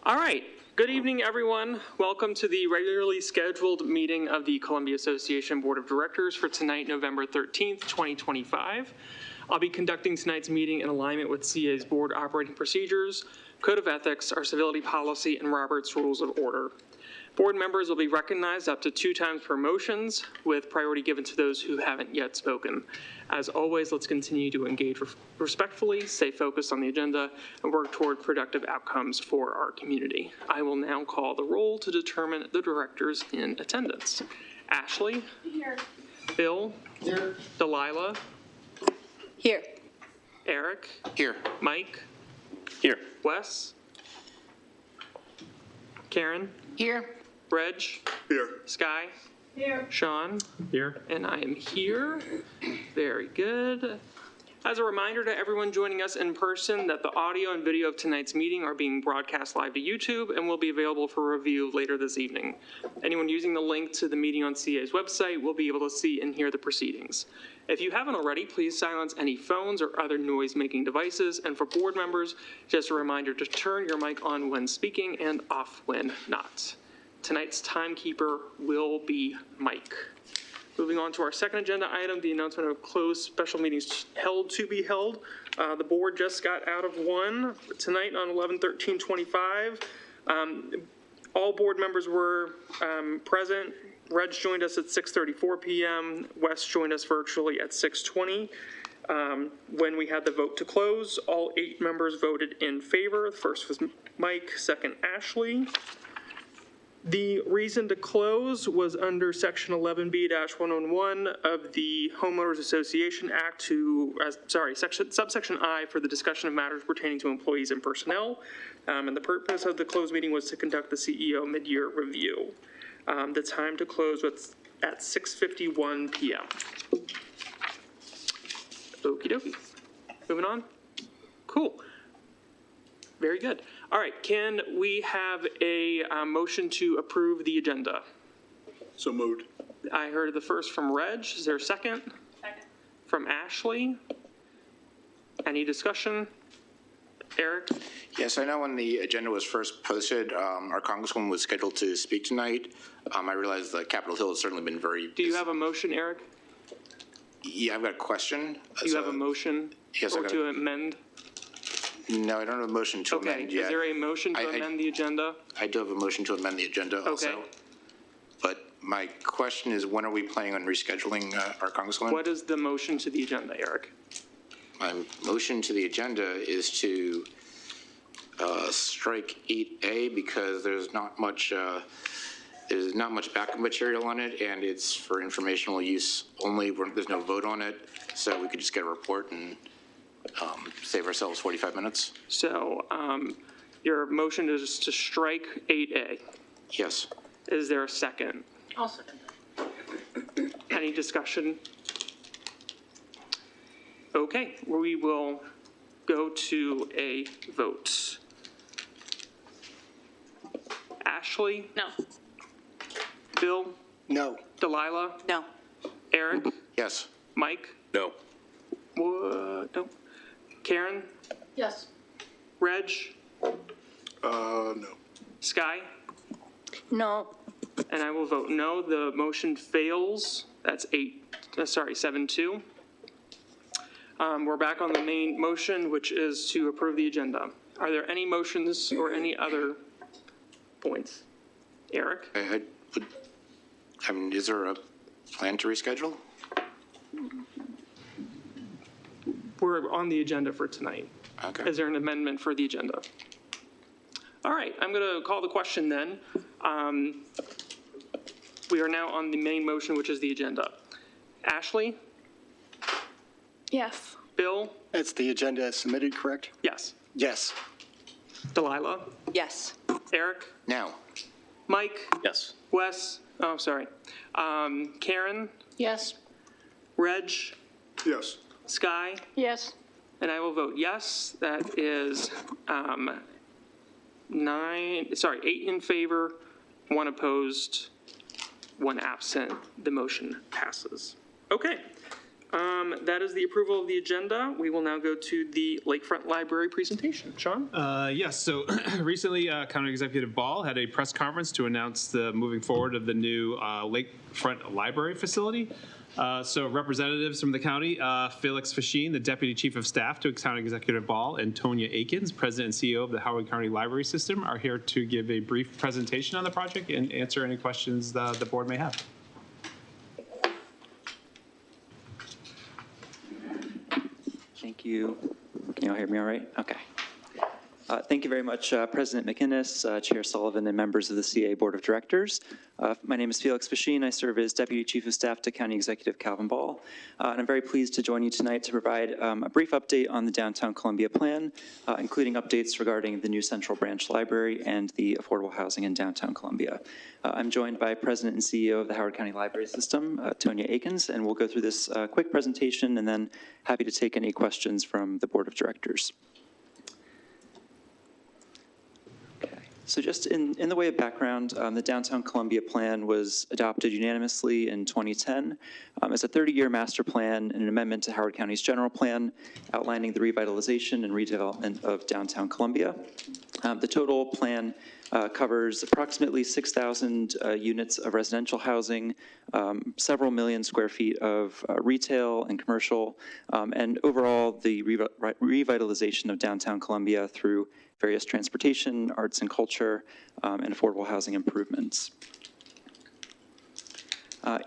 All right. Good evening, everyone. Welcome to the regularly scheduled meeting of the Columbia Association Board of Directors for tonight, November 13th, 2025. I'll be conducting tonight's meeting in alignment with CA's board operating procedures, code of ethics, our civility policy, and Robert's Rules of Order. Board members will be recognized up to 2 times per motions, with priority given to those who haven't yet spoken. As always, let's continue to engage respectfully, stay focused on the agenda, and work toward productive outcomes for our community. I will now call the roll to determine the directors in attendance. Ashley? Here. Bill? Here. Delilah? Here. Eric? Here. Mike? Here. Wes? Karen? Here. Reg? Here. Sky? Here. Sean? Here. And I am here. Very good. As a reminder to everyone joining us in person that the audio and video of tonight's meeting are being broadcast live to YouTube and will be available for review later this evening. Anyone using the link to the meeting on CA's website will be able to see and hear the proceedings. If you haven't already, please silence any phones or other noise-making devices. And for board members, just a reminder to turn your mic on when speaking and off when not. Tonight's timekeeper will be Mike. Moving on to our second agenda item, the announcement of closed special meetings held to be held. The board just got out of one tonight on 11/13/25. All board members were present. Reg joined us at 6:34 p.m. Wes joined us virtually at 6:20. When we had the vote to close, all 8 members voted in favor. The first was Mike, second Ashley. The reason to close was under Section 11B-111 of the Homeowners Association Act subsection I for the discussion of matters pertaining to employees and personnel. And the purpose of the closed meeting was to conduct the CEO mid-year review. The time to close was at 6:51 p.m. Okie dokie. Moving on. Cool. Very good. All right, can we have a motion to approve the agenda? So moved. I heard the first from Reg. Is there a second? Second. From Ashley? Any discussion? Eric? Yes, I know when the agenda was first posted, our congresswoman was scheduled to speak tonight. I realize that Capitol Hill has certainly been very busy. Do you have a motion, Eric? Yeah, I've got a question. Do you have a motion? Yes, I or got to amend? No, I don't have a motion to Okay, amend yet. is there a motion to amend the agenda? I do have a motion to amend the agenda also. Okay. But my question is, when are we planning on rescheduling our congresswoman? What is the motion to the agenda, Eric? My motion to the agenda is to strike 8A because there's not much backup material on it, and it's for informational use only. There's no vote on it, so we could just get a report and save ourselves 45 minutes. So your motion is to strike 8A. Yes. Is there a second? I'll second that. Any discussion? Okay, we will go to a vote. Ashley? No. Bill? No. Delilah? No. Eric? Yes. Mike? No. What? No. Karen? Yes. Reg? No. Sky? No. And I will vote no. The motion fails. That's 7-2. We're back on the main motion, which is to approve the agenda. Are there any motions or any other points? Eric? I mean, is there a plan to reschedule? We're on the agenda for tonight. Okay. Is there an amendment for the agenda? All right, I'm going to call the question then. We are now on the main motion, which is the agenda. Ashley? Yes. Bill? It's the agenda as submitted, correct? Yes. Yes. Delilah? Yes. Eric? Now. Mike? Yes. Wes? Oh, sorry. Karen? Yes. Reg? Yes. Sky? Yes. And I will vote yes. That is 8 in favor, 1 opposed, 1 absent. The motion passes. Okay. That is the approval of the agenda. We will now go to the Lakefront Library presentation. Sean? Yes, so recently County Executive Ball had a press conference to announce the moving forward of the new Lakefront Library facility. So representatives from the county, Felix Fasheen, the Deputy Chief of Staff to County Executive Ball, and Tonya Akins, President and CEO of the Howard County Library System, are here to give a brief presentation on the project and answer any questions the board may have. Thank you. Can you all hear me all right? Okay. Thank you very much, President McInnes, Chair Sullivan, and members of the CA Board of Directors. My name is Felix Fasheen. I serve as Deputy Chief of Staff to County Executive Calvin Ball. And I'm very pleased to join you tonight to provide a brief update on the Downtown Columbia Plan, including updates regarding the new Central Branch Library and the affordable housing in Downtown Columbia. I'm joined by President and CEO of the Howard County Library System, Tonya Akins, and we'll go through this quick presentation and then happy to take any questions from the Board of Directors. So just in the way of background, the Downtown Columbia Plan was adopted unanimously in 2010 as a 30-year master plan and an amendment to Howard County's general plan outlining the revitalization and redevelopment of downtown Columbia. The total plan covers approximately 6,000 units of residential housing, several million square feet of retail and commercial, and overall the revitalization of downtown Columbia through various transportation, arts and culture, and affordable housing improvements.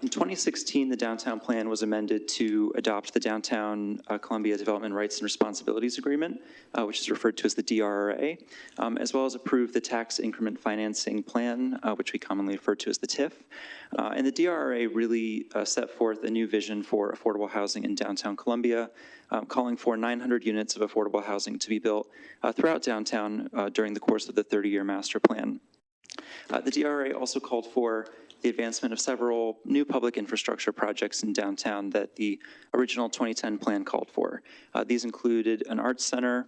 In 2016, the downtown plan was amended to adopt the Downtown Columbia Development Rights and Responsibilities Agreement, which is referred to as the DRRA, as well as approve the Tax Increment Financing Plan, which we commonly refer to as the TIF. And the DRRA really set forth a new vision for affordable housing in downtown Columbia, calling for 900 units of affordable housing to be built throughout downtown during the course of the 30-year master plan. The DRRA also called for the advancement of several new public infrastructure projects in downtown that the original 2010 plan called for. These included an arts center,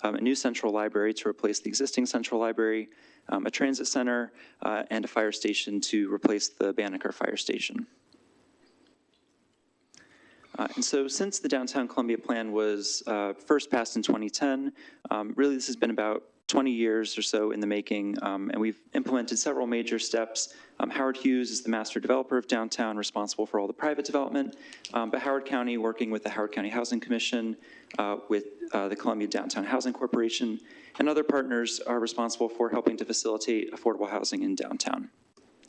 a new central library to replace the existing central library, a transit center, and a fire station to replace the Banneker Fire Station. And so since the Downtown Columbia Plan was first passed in 2010, really this has been about 20 years or so in the making, and we've implemented several major steps. Howard Hughes is the master developer of downtown, responsible for all the private development, but Howard County, working with the Howard County Housing Commission, with the Columbia Downtown Housing Corporation, and other partners are responsible for helping to facilitate affordable housing in downtown.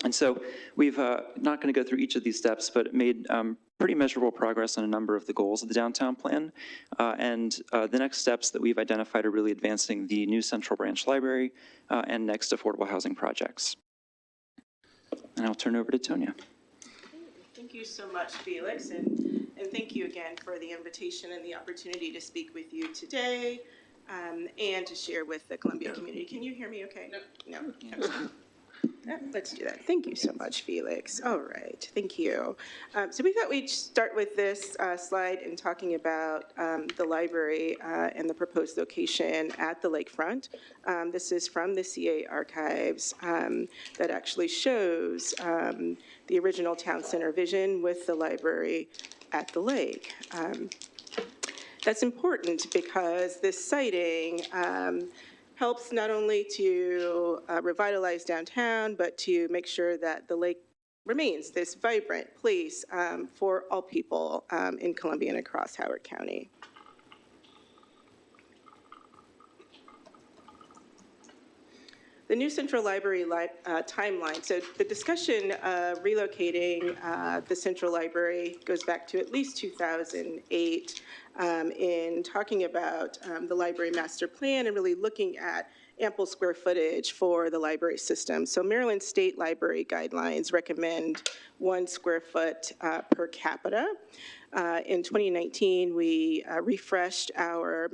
And so we've not going to go through each of these steps, but made pretty measurable progress on a number of the goals of the downtown plan. And the next steps that we've identified are really advancing the new Central Branch Library and next affordable housing projects. And I'll turn over to Tonya. Thank you so much, Felix, and thank you again for the invitation and the opportunity to speak with you today and to share with the Columbia community. Can you hear me okay? No? No, let's do that. Thank you so much, Felix. All right, thank you. So we thought we'd start with this slide in talking about the library and the proposed location at the lakefront. This is from the CA archives that actually shows the original town center vision with the library at the lake. That's important because this siting helps not only to revitalize downtown, but to make sure that the lake remains this vibrant place for all people in Columbia and across Howard County. The new Central Library timeline. So the discussion of relocating the Central Library goes back to at least 2008 in talking about the library master plan and really looking at ample square footage for the library system. So Maryland State Library guidelines recommend 1 square foot per capita. In 2019, we refreshed our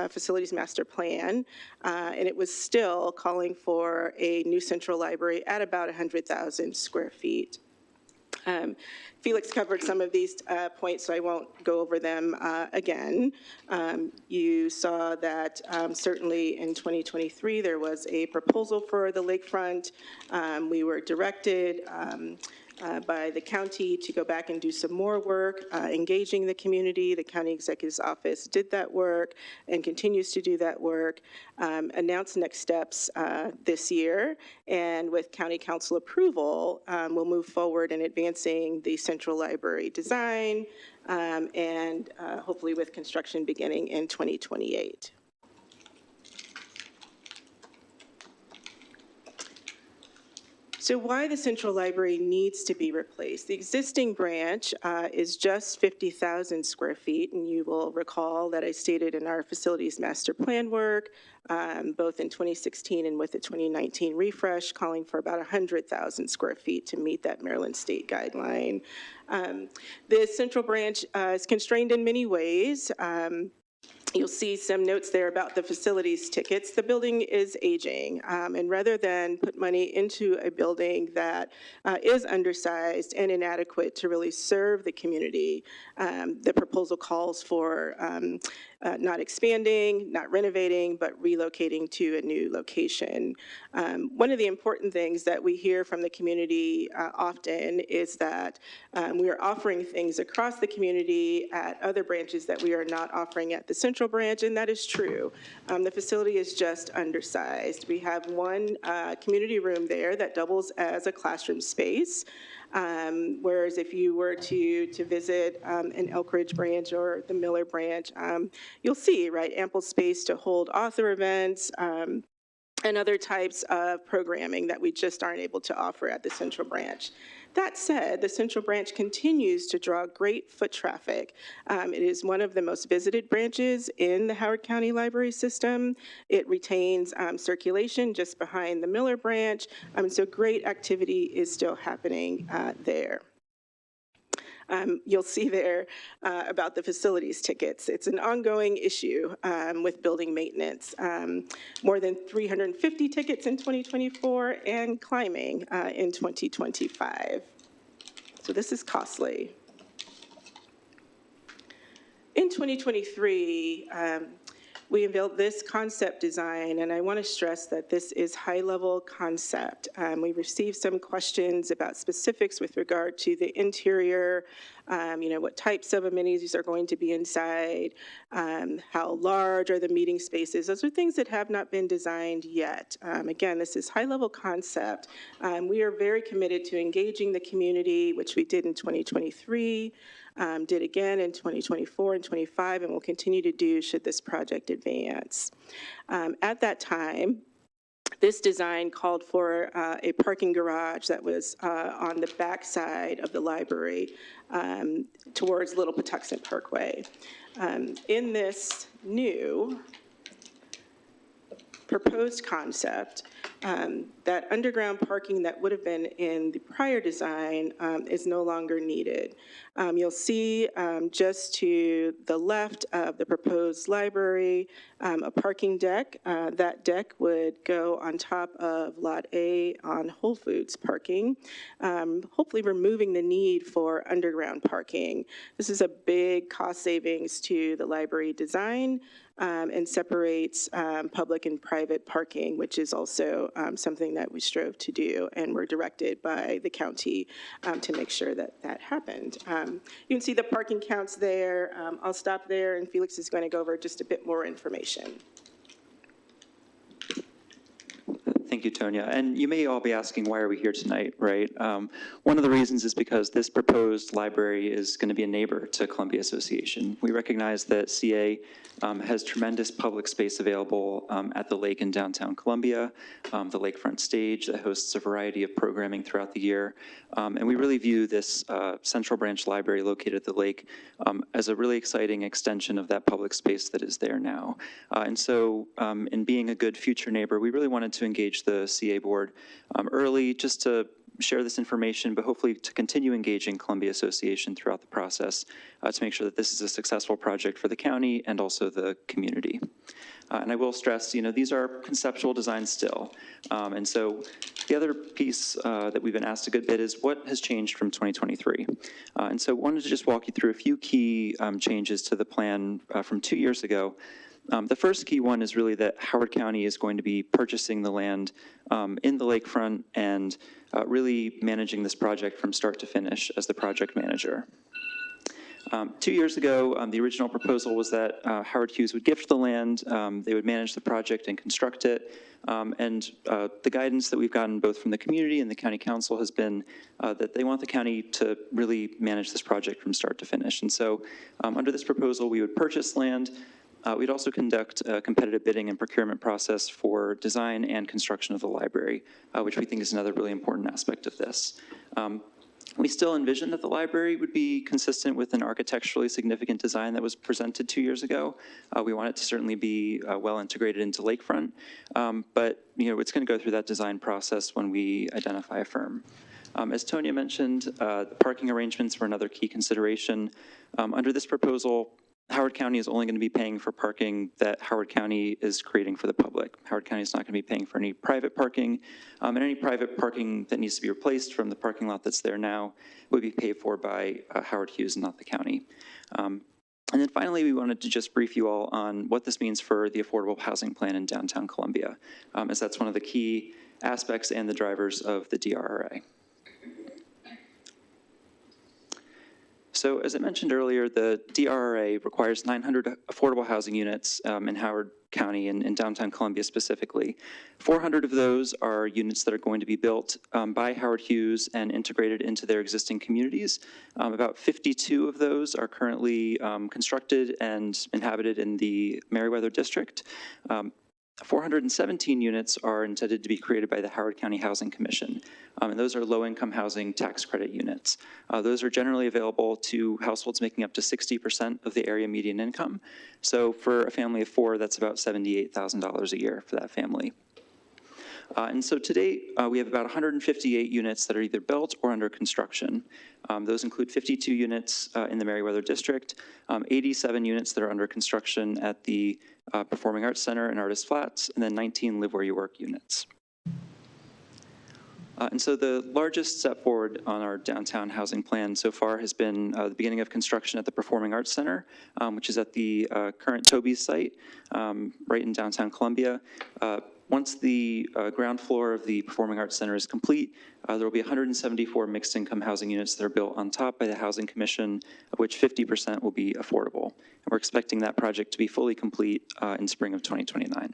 facilities master plan, and it was still calling for a new central library at about 100,000 square feet. Felix covered some of these points, so I won't go over them again. You saw that certainly in 2023 there was a proposal for the lakefront. We were directed by the county to go back and do some more work, engaging the community. The county executive's office did that work and continues to do that work, announced next steps this year, and with county council approval, we'll move forward in advancing the central library design, and hopefully with construction beginning in 2028. So why the Central Library needs to be replaced? The existing branch is just 50,000 square feet, and you will recall that I stated in our facilities master plan work, both in 2016 and with the 2019 refresh, calling for about 100,000 square feet to meet that Maryland state guideline. The Central Branch is constrained in many ways. You'll see some notes there about the facilities tickets. The building is aging, and rather than put money into a building that is undersized and inadequate to really serve the community, the proposal calls for not expanding, not renovating, but relocating to a new location. One of the important things that we hear from the community often is that we are offering things across the community at other branches that we are not offering at the Central Branch, and that is true. The facility is just undersized. We have one community room there that doubles as a classroom space. Whereas if you were to visit an Elk Ridge branch or the Miller branch, you'll see, right, ample space to hold author events and other types of programming that we just aren't able to offer at the Central Branch. That said, the Central Branch continues to draw great foot traffic. It is one of the most visited branches in the Howard County Library System. It retains circulation just behind the Miller branch, so great activity is still happening there. You'll see there about the facilities tickets. It's an ongoing issue with building maintenance. More than 350 tickets in 2024 and climbing in 2025. So this is costly. In 2023, we unveiled this concept design, and I want to stress that this is high-level concept. We received some questions about specifics with regard to the interior, what types of amenities are going to be inside, how large are the meeting spaces. Those are things that have not been designed yet. Again, this is high-level concept. We are very committed to engaging the community, which we did in 2023. Did again in 2024 and 25, and will continue to do should this project advance. At that time, this design called for a parking garage that was on the back side of the library towards Little Patuxent Parkway. In this new proposed concept, that underground parking that would have been in the prior design is no longer needed. You'll see just to the left of the proposed library, a parking deck. That deck would go on top of Lot A on Whole Foods parking, hopefully removing the need for underground parking. This is a big cost savings to the library design, and separates public and private parking, which is also something that we strove to do and were directed by the county to make sure that that happened. You can see the parking counts there. I'll stop there, and Felix is going to go over just a bit more information. Thank you, Tonya. And you may all be asking, why are we here tonight, right? One of the reasons is because this proposed library is going to be a neighbor to Columbia Association. We recognize that CA has tremendous public space available at the lake in downtown Columbia, the lakefront stage that hosts a variety of programming throughout the year. And we really view this Central Branch library located at the lake as a really exciting extension of that public space that is there now. And so in being a good future neighbor, we really wanted to engage the CA board early just to share this information, but hopefully to continue engaging Columbia Association throughout the process to make sure that this is a successful project for the county and also the community. And I will stress, these are conceptual designs still. And so the other piece that we've been asked a good bit is what has changed from 2023? And so I wanted to just walk you through a few key changes to the plan from 2 years ago. The first key one is really that Howard County is going to be purchasing the land in the lakefront and really managing this project from start to finish as the project manager. 2 years ago, the original proposal was that Howard Hughes would gift the land, they would manage the project and construct it, and the guidance that we've gotten both from the community and the county council has been that they want the county to really manage this project from start to finish. And so under this proposal, we would purchase land. We'd also conduct a competitive bidding and procurement process for design and construction of the library, which we think is another really important aspect of this. We still envision that the library would be consistent with an architecturally significant design that was presented 2 years ago. We want it to certainly be well integrated into lakefront, but it's going to go through that design process when we identify a firm. As Tonya mentioned, the parking arrangements were another key consideration. Under this proposal, Howard County is only going to be paying for parking that Howard County is creating for the public. Howard County is not going to be paying for any private parking, and any private parking that needs to be replaced from the parking lot that's there now would be paid for by Howard Hughes and not the county. And then finally, we wanted to just brief you all on what this means for the affordable housing plan in downtown Columbia, as that's one of the key aspects and the drivers of the DRRA. So as I mentioned earlier, the DRRA requires 900 affordable housing units in Howard County and in downtown Columbia specifically. 400 of those are units that are going to be built by Howard Hughes and integrated into their existing communities. About 52 of those are currently constructed and inhabited in the Meriwether District. 417 units are intended to be created by the Howard County Housing Commission, and those are low-income housing tax credit units. Those are generally available to households making up to 60% of the area median income. So for a family of 4, that's about $78,000 a year for that family. And so to date, we have about 158 units that are either built or under construction. Those include 52 units in the Meriwether District, 87 units that are under construction at the Performing Arts Center and Artist Flats, and then 19 Live Where You Work units. And so the largest step forward on our downtown housing plan so far has been the beginning of construction at the Performing Arts Center, which is at the current Toby's site, right in downtown Columbia. Once the ground floor of the Performing Arts Center is complete, there will be 174 mixed income housing units that are built on top by the Housing Commission, of which 50% will be affordable. And we're expecting that project to be fully complete in spring of 2029.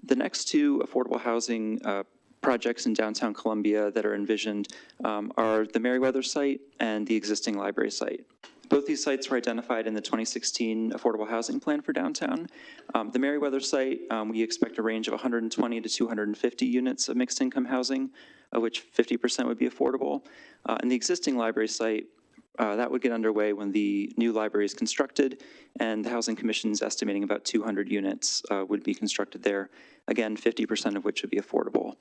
The next two affordable housing projects in downtown Columbia that are envisioned are the Meriwether site and the existing library site. Both these sites were identified in the 2016 Affordable Housing Plan for downtown. The Meriwether site, we expect a range of 120 to 250 units of mixed income housing, of which 50% would be affordable. And the existing library site, that would get underway when the new library is constructed, and the Housing Commission is estimating about 200 units would be constructed there, again, 50% of which would be affordable.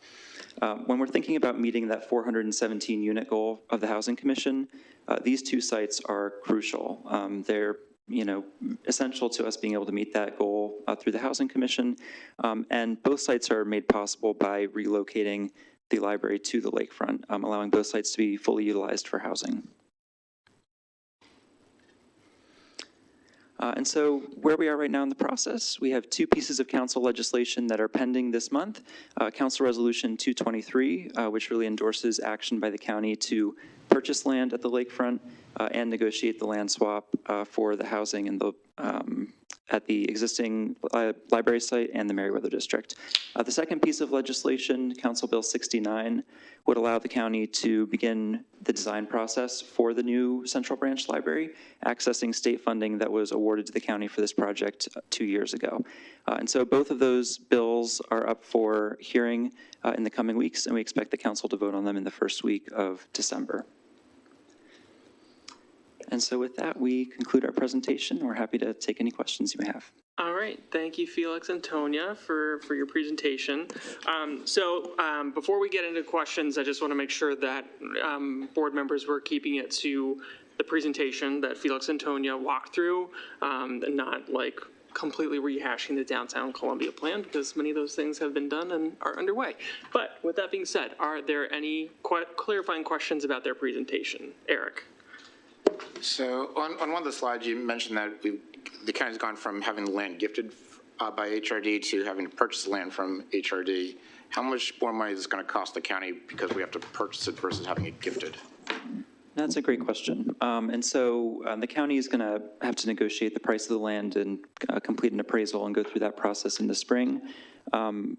When we're thinking about meeting that 417 unit goal of the Housing Commission, these two sites are crucial. They're essential to us being able to meet that goal through the Housing Commission, and both sites are made possible by relocating the library to the lakefront, allowing both sites to be fully utilized for housing. And so where we are right now in the process, we have 2 pieces of council legislation that are pending this month. Council Resolution 223, which really endorses action by the county to purchase land at the lakefront and negotiate the land swap for the housing in the at the existing library site and the Meriwether District. The second piece of legislation, Council Bill 69, would allow the county to begin the design process for the new Central Branch Library, accessing state funding that was awarded to the county for this project 2 years ago. And so both of those bills are up for hearing in the coming weeks, and we expect the council to vote on them in the first week of December. And so with that, we conclude our presentation. We're happy to take any questions you may have. All right, thank you, Felix and Tonya, for your presentation. Before we get into questions, I just want to make sure that board members were keeping it to the presentation that Felix and Tonya walked through, and not like completely rehashing the downtown Columbia plan, because many of those things have been done and are underway. But with that being said, are there any clarifying questions about their presentation? Eric? So on one of the slides, you mentioned that the county's gone from having the land gifted by HRD to having to purchase the land from HRD. How much more money is this going to cost the county because we have to purchase it versus having it gifted? That's a great question. And so the county is going to have to negotiate the price of the land and complete an appraisal and go through that process in the spring.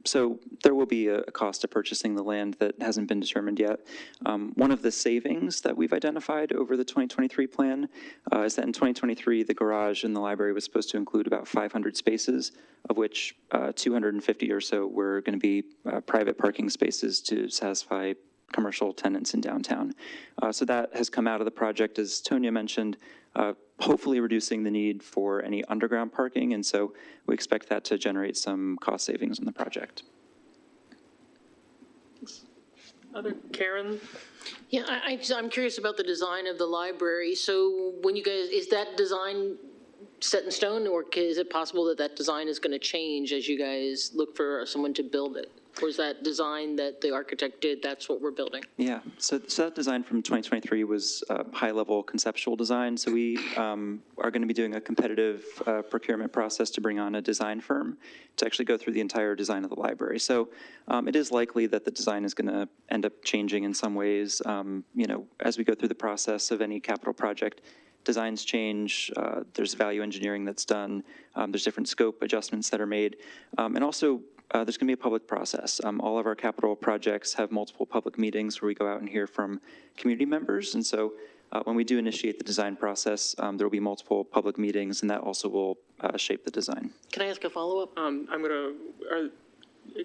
So there will be a cost to purchasing the land that hasn't been determined yet. One of the savings that we've identified over the 2023 plan is that in 2023, the garage in the library was supposed to include about 500 spaces, of which 250 or so were going to be private parking spaces to satisfy commercial tenants in downtown. So that has come out of the project, as Tonya mentioned, hopefully reducing the need for any underground parking, and so we expect that to generate some cost savings on the project. Karen? Yeah, I'm curious about the design of the library. So when you guys, is that design set in stone, or is it possible that that design is going to change as you guys look for someone to build it? Or is that design that the architect did, that's what we're building? Yeah, so that design from 2023 was high-level conceptual design. So we are going to be doing a competitive procurement process to bring on a design firm to actually go through the entire design of the library. So it is likely that the design is going to end up changing in some ways. You know, as we go through the process of any capital project, designs change, there's value engineering that's done, there's different scope adjustments that are made, and also there's going to be a public process. All of our capital projects have multiple public meetings where we go out and hear from community members, and so when we do initiate the design process, there will be multiple public meetings, and that also will shape the design. Can I ask a follow-up? I'm gonna,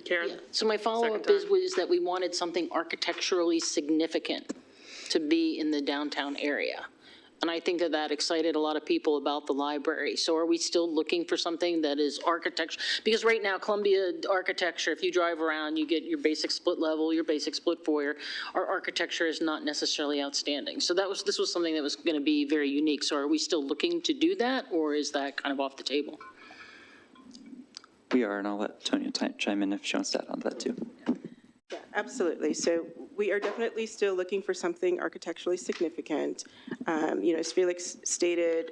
Karen? Yeah. So my follow-up Second time. was that we wanted something architecturally significant to be in the downtown area. And I think that excited a lot of people about the library. So are we still looking for something that is architecture? Because right now, Columbia architecture, if you drive around, you get your basic split level, your basic split foyer. Our architecture is not necessarily outstanding. So this was something that was going to be very unique. So are we still looking to do that, or is that kind of off the table? We are, and I'll let Tonya chime in if she wants to add on to that too. Yeah, absolutely. So we are definitely still looking for something architecturally significant. You know, as Felix stated,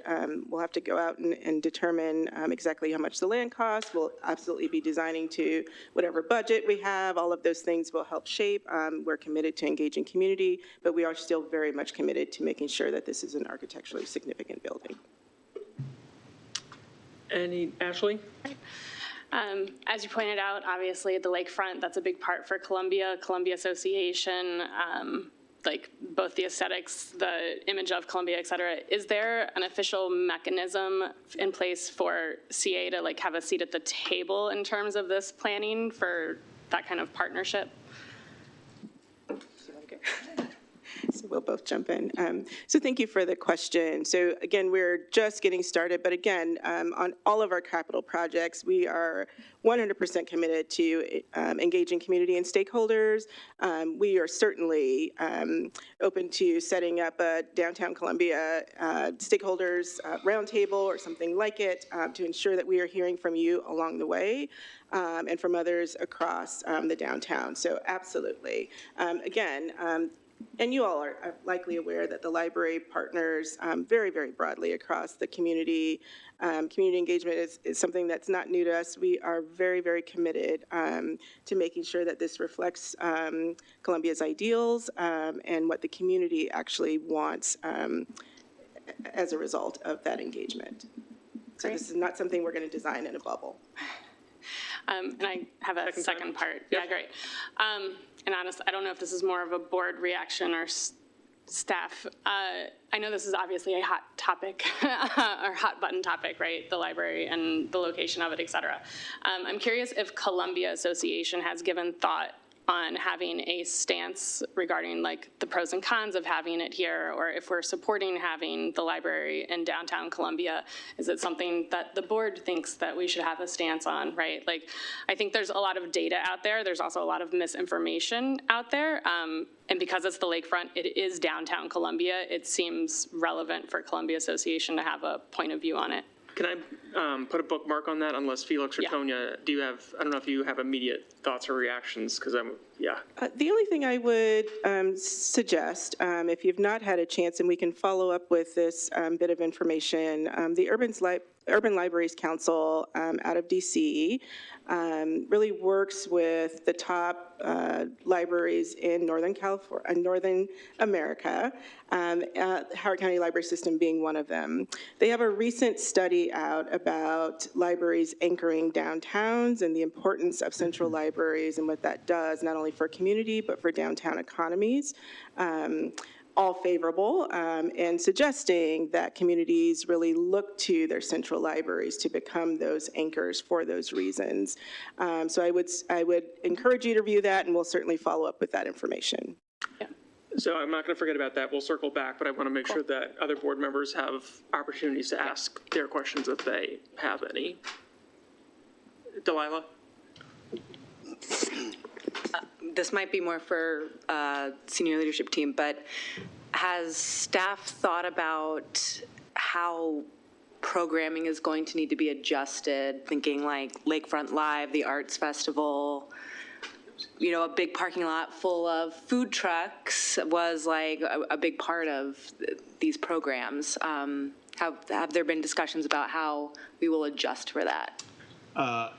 we'll have to go out and determine exactly how much the land costs. We'll absolutely be designing to whatever budget we have. All of those things will help shape. We're committed to engaging community, but we are still very much committed to making sure that this is an architecturally significant building. Ashley? As you pointed out, obviously the lakefront, that's a big part for Columbia Association, like both the aesthetics, the image of Columbia, et cetera. Is there an official mechanism in place for CA to like have a seat at the table in terms of this planning for that kind of partnership? So we'll both jump in. So thank you for the question. So again, we're just getting started, but again, on all of our capital projects, we are 100% committed to engaging community and stakeholders. We are certainly open to setting up a downtown Columbia stakeholders roundtable or something like it to ensure that we are hearing from you along the way. And from others across the downtown. So absolutely. Again, and you all are likely aware that the library partners very, very broadly across the community. Community engagement is something that's not new to us. We are very, very committed to making sure that this reflects Columbia's ideals and what the community actually wants as a result of that engagement. So this is not something we're going to design in a bubble. And I have a second part. Yep. Yeah, great. And honestly, I don't know if this is more of a board reaction or staff. I know this is obviously a hot topic or hot button topic, right? The library and the location of it, et cetera. I'm curious if Columbia Association has given thought on having a stance regarding like the pros and cons of having it here, or if we're supporting having the library in downtown Columbia. Is it something that the board thinks that we should have a stance on, right? Like, I think there's a lot of data out there. There's also a lot of misinformation out there. And because it's the lakefront, it is downtown Columbia. It seems relevant for Columbia Association to have a point of view on it. Can I put a bookmark on that unless Felix or Yeah. Tonya, do you have, I don't know if you have immediate thoughts or reactions, because The only thing I would suggest, if you've not had a chance, and we can follow up with this bit of information, the Urban Libraries Council out of DC really works with the top libraries in Northern California, Northern America, Howard County Library System being one of them. They have a recent study out about libraries anchoring downtowns and the importance of central libraries and what that does, not only for community, but for downtown economies. All favorable, and suggesting that communities really look to their central libraries to become those anchors for those reasons. So I would encourage you to review that, and we'll certainly follow up with that information. So I'm not going to forget about that. We'll circle back, but I want to make sure that other board members have opportunities to ask their questions if they have any. Delilah? This might be more for senior leadership team, but has staff thought about how programming is going to need to be adjusted, thinking like Lakefront Live, the Arts Festival, you know, a big parking lot full of food trucks was like a big part of these programs. Have there been discussions about how we will adjust for that?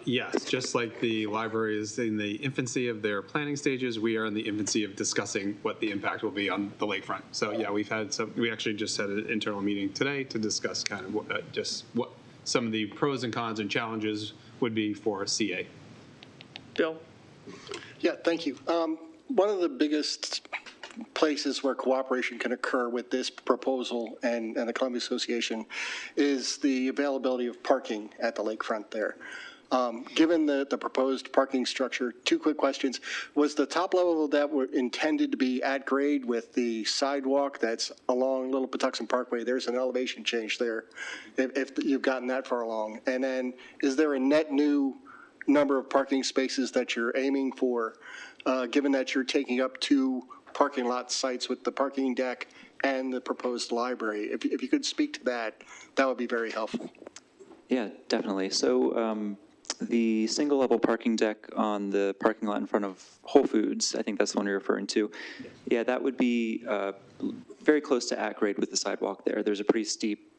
Yes, just like the library is in the infancy of their planning stages, we are in the infancy of discussing what the impact will be on the lakefront. So yeah, we actually just had an internal meeting today to discuss kind of what some of the pros and cons and challenges would be for CA. Bill? Yeah, thank you. One of the biggest places where cooperation can occur with this proposal and the Columbia Association is the availability of parking at the lakefront there. Given the proposed parking structure, two quick questions. Was the top level of that intended to be at grade with the sidewalk that's along Little Patuxent Parkway? There's an elevation change there, if you've gotten that far along. And then is there a net new number of parking spaces that you're aiming for, given that you're taking up two parking lot sites with the parking deck and the proposed library? If you could speak to that, that would be very helpful. Yeah, definitely. So the single-level parking deck on the parking lot in front of Whole Foods, I think that's the one you're referring to. Yeah, that would be very close to at grade with the sidewalk there. There's a pretty steep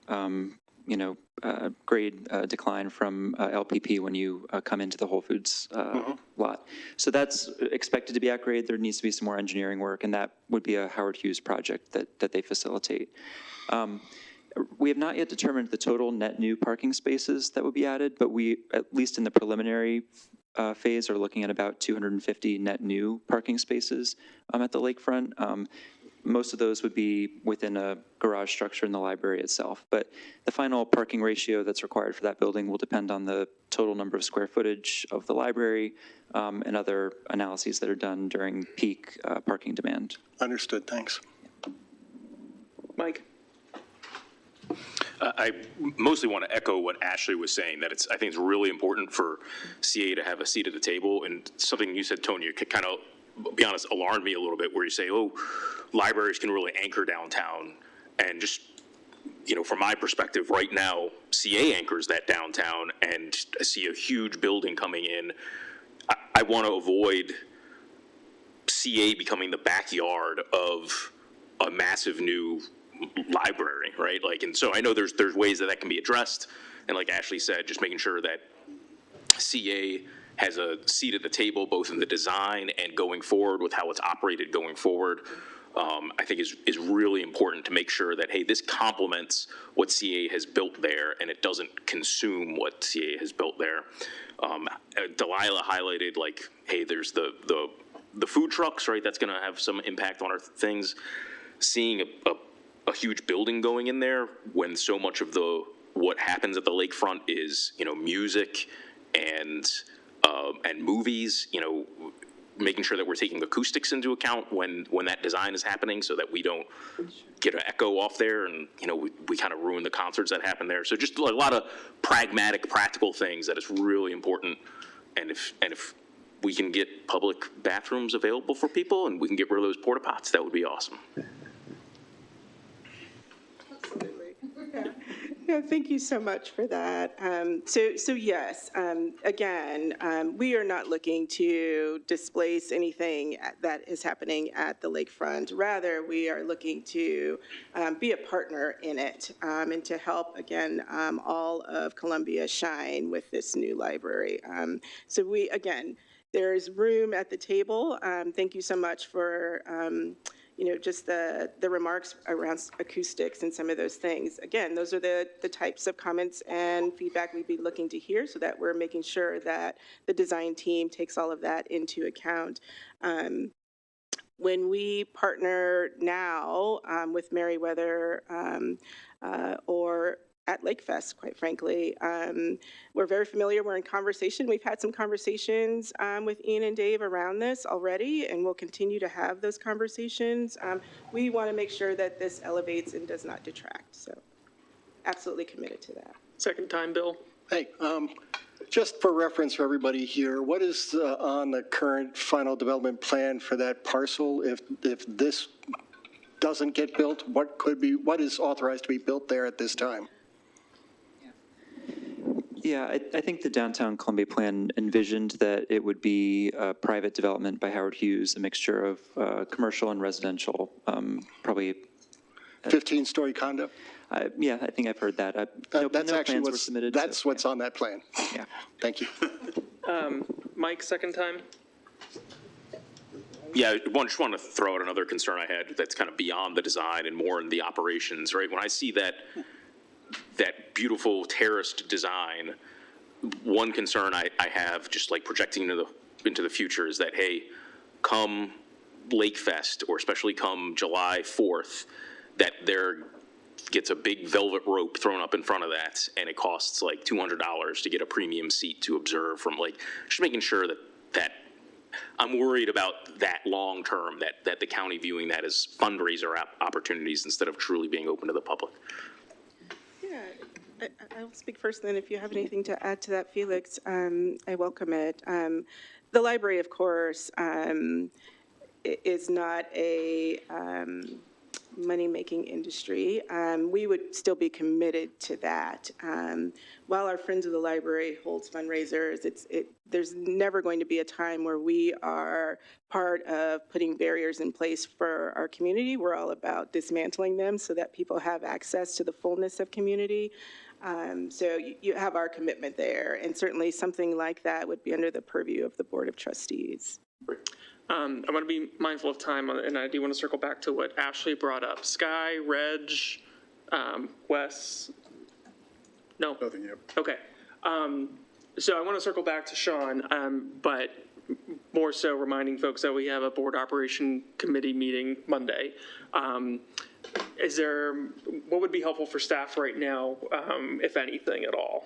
grade decline from LPP when you come into the Whole Foods lot. So that's expected to be at grade. There needs to be some more engineering work, and that would be a Howard Hughes project that they facilitate. We have not yet determined the total net new parking spaces that would be added, but we, at least in the preliminary phase, are looking at about 250 net new parking spaces at the lakefront. Most of those would be within a garage structure in the library itself, but the final parking ratio that's required for that building will depend on the total number of square footage of the library and other analyses that are done during peak parking demand. Understood, thanks. Mike? I mostly want to echo what Ashley was saying, that I think it's really important for CA to have a seat at the table, and something you said, Tonya, kind of, be honest, alarmed me a little bit, where you say, oh, libraries can really anchor downtown, and just, from my perspective, right now, CA anchors that downtown, and I see a huge building coming in. I want to avoid CA becoming the backyard of a massive new library, right? And so I know there's ways that can be addressed, and like Ashley said, just making sure that CA has a seat at the table, both in the design and going forward with how it's operated going forward, I think is really important to make sure that, hey, this complements what CA has built there, and it doesn't consume what CA has built there. Delilah highlighted, hey, there's the food trucks, right? That's going to have some impact on our things. Seeing a huge building going in there when so much of what happens at the lakefront is, music and movies, making sure that we're taking acoustics into account when that design is happening, so that we don't get an echo off there and, we kind of ruin the concerts that happen there. So just a lot of pragmatic, practical things that is really important. And if we can get public bathrooms available for people and we can get rid of those porta pots, that would be awesome. No, thank you so much for that. So yes, again, we are not looking to displace anything that is happening at the lakefront. Rather, we are looking to be a partner in it and to help, again, all of Columbia shine with this new library. So we, again, there's room at the table. Thank you so much for just the remarks around acoustics and some of those things. Again, those are the types of comments and feedback we'd be looking to hear so that we're making sure that the design team takes all of that into account. When we partner now with Merriweather or at Lakefest, quite frankly. We're very familiar, we're in conversation. We've had some conversations with Ian and Dave around this already, and we'll continue to have those conversations. We want to make sure that this elevates and does not detract, so absolutely committed to that. Second time, Bill. Hey, just for reference for everybody here, what is on the current final development plan for that parcel? If this doesn't get built, what is authorized to be built there at this time? Yeah, I think the downtown Columbia plan envisioned that it would be a private development by Howard Hughes, a mixture of commercial and residential, probably. 15-story condo? Yeah, I think I've heard that. That's no actually plans were submitted. that's what's on that plan. Yeah. Thank you. Mike, second time. Yeah, I just want to throw out another concern I had that's kind of beyond the design and more in the operations, right? When I see that beautiful terraced design, one concern I have, just like projecting into the future, is that, hey, come Lakefest, or especially come July 4th, that there gets a big velvet rope thrown up in front of that, and it costs like $200 to get a premium seat to observe from, like, just making sure that I'm worried about that long term, that the county viewing that as fundraiser opportunities instead of truly being open to the public. Yeah, I'll speak first, then if you have anything to add to that, Felix, I welcome it. The library, of course, is not a money-making industry. We would still be committed to that. While our Friends of the Library holds fundraisers, there's never going to be a time where we are part of putting barriers in place for our community. We're all about dismantling them so that people have access to the fullness of community. So you have our commitment there, and certainly something like that would be under the purview of the Board of Trustees. I want to be mindful of time, and I do want to circle back to what Ashley brought up. Sky, Reg, Wes? No? Nothing yet. Okay. So I want to circle back to Sean, but more so reminding folks that we have a Board Operation Committee meeting Monday. What would be helpful for staff right now, if anything at all?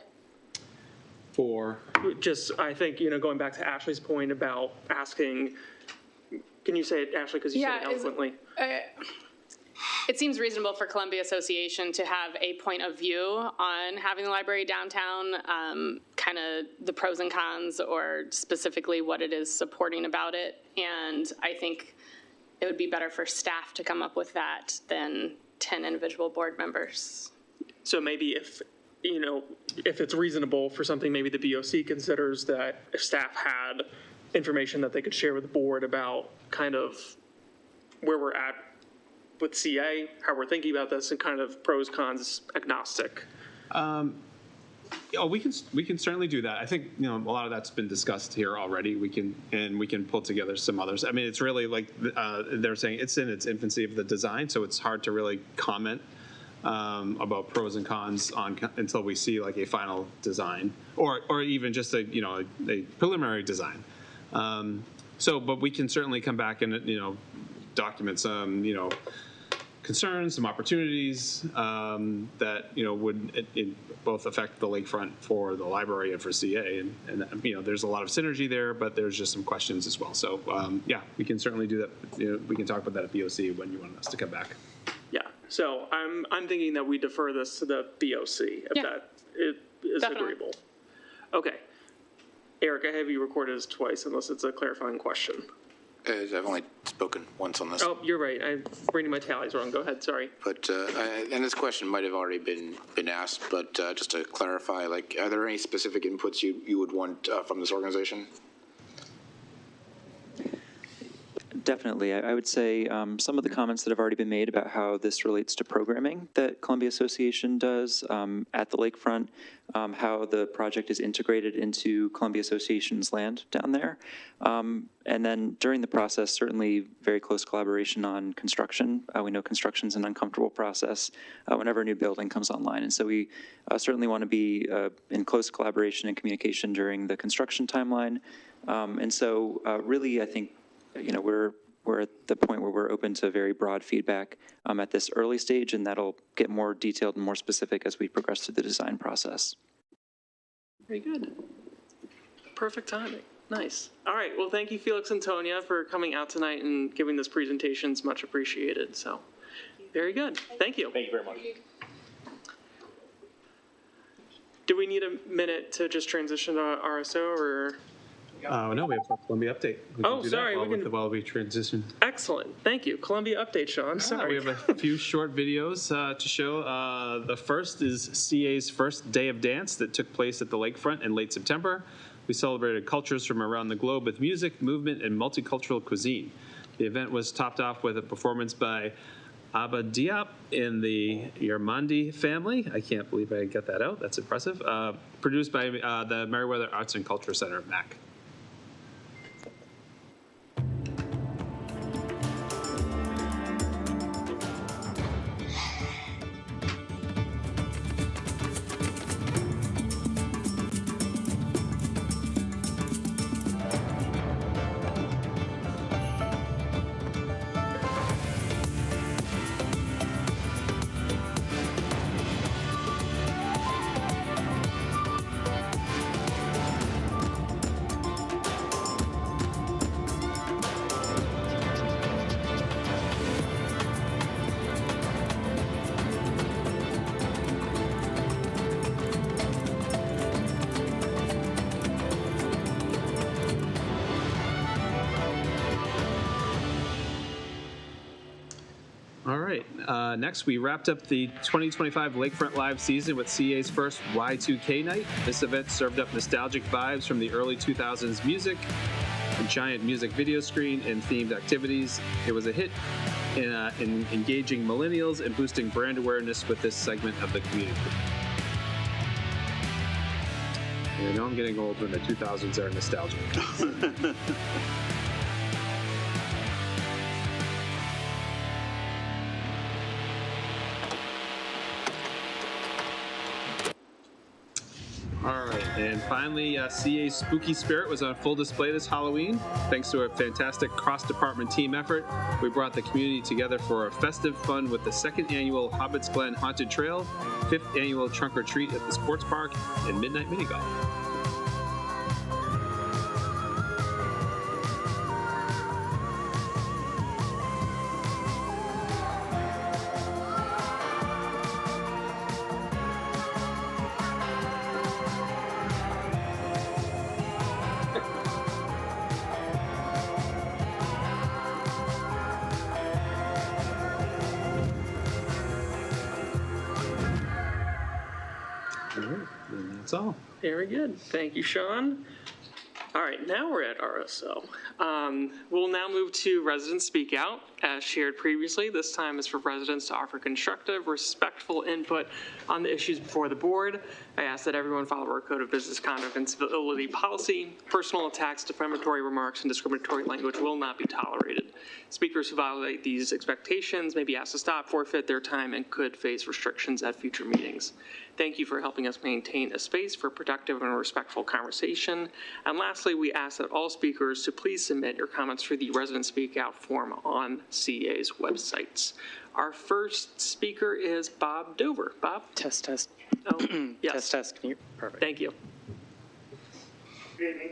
I think, going back to Ashley's point about asking, can you say it, Ashley, because you said it eloquently? It seems reasonable for Columbia Association to have a point of view on having the library downtown, kind of the pros and cons, or specifically what it is supporting about it. And I think it would be better for staff to come up with that than 10 individual board members. So maybe if it's reasonable for something, maybe the BOC considers that if staff had information that they could share with the board about kind of where we're at with CA, how we're thinking about this, and kind of pros, cons, agnostic. We can certainly do that. I think, a lot of that's been discussed here already. We can pull together some others. I mean, it's really like they're saying it's in its infancy of the design, so it's hard to really comment about pros and cons until we see like a final design or even just a preliminary design. But we can certainly come back and document some concerns, some opportunities that would both affect the lakefront for the library and for CA, and there's a lot of synergy there, but there's just some questions as well. So we can certainly do that. We can talk about that at BOC when you want us to come back. Yeah. So I'm thinking that we defer this to the BOC if that is Definitely. agreeable. Okay. Eric, I have you recorded as twice unless it's a clarifying question. as I've only spoken once on this. Oh, you're right. I'm reading my tallies wrong. Go ahead, sorry. But, and this question might have already been asked, but just to clarify, like, are there any specific inputs you would want from this organization? Definitely. I would say some of the comments that have already been made about how this relates to programming that Columbia Association does at the lakefront, how the project is integrated into Columbia Association's land down there. And then during the process, certainly very close collaboration on construction. We know construction is an uncomfortable process whenever a new building comes online. And so we certainly want to be in close collaboration and communication during the construction timeline. And so really, I think, we're at the point where we're open to very broad feedback at this early stage, and that'll get more detailed and more specific as we progress through the design process. Very good. Perfect timing. Nice. All right. Well, thank you, Felix and Tonya, for coming out tonight and giving this presentation. It's much appreciated. So, very good. Thank you. Thank you very much. Do we need a minute to just transition to RSO or? No, we have a Columbia update. We Oh, can do that sorry, while we can- while we transition. Excellent. Thank you. Columbia update, Sean. Sorry. We have a few short videos to show. The first is CA's first day of dance that took place at the lakefront in late September. We celebrated cultures from around the globe with music, movement, and multicultural cuisine. The event was topped off with a performance by Abba Diop in the Yermandi family. I can't believe I got that out. That's impressive. Produced by the Meriwether Arts and Culture Center, MAC. All right. Next, we wrapped up the 2025 Lakefront Live season with CA's first Y2K night. This event served up nostalgic vibes from the early 2000s music, a giant music video screen, and themed activities. It was a hit in engaging millennials and boosting brand awareness with this segment of the community. And I know I'm getting old when the 2000s are nostalgic. All right, and finally, CA's Spooky Spirit was on full display this Halloween. Thanks to a fantastic cross-department team effort, we brought the community together for a festive fun with the second annual Hobbits Glen Haunted Trail, 5th annual Trunk or Treat at the Sports Park, and Midnight Mini Golf. And that's all. Very good. Thank you, Sean. All right, now we're at RSO. We'll now move to resident speak out. As shared previously, this time is for residents to offer constructive, respectful input on the issues before the board. I ask that everyone follow our code of business conduct and civility policy. Personal attacks, defamatory remarks, and discriminatory language will not be tolerated. Speakers who violate these expectations may be asked to stop, forfeit their time, and could face restrictions at future meetings. Thank you for helping us maintain a space for productive and respectful conversation. And lastly, we ask that all speakers to please submit your comments through the resident speak out form on CA's websites. Our first speaker is Bob Dover. Bob? Test, test. Oh, yes. Test, test. Can you? Perfect. Thank you. Good evening.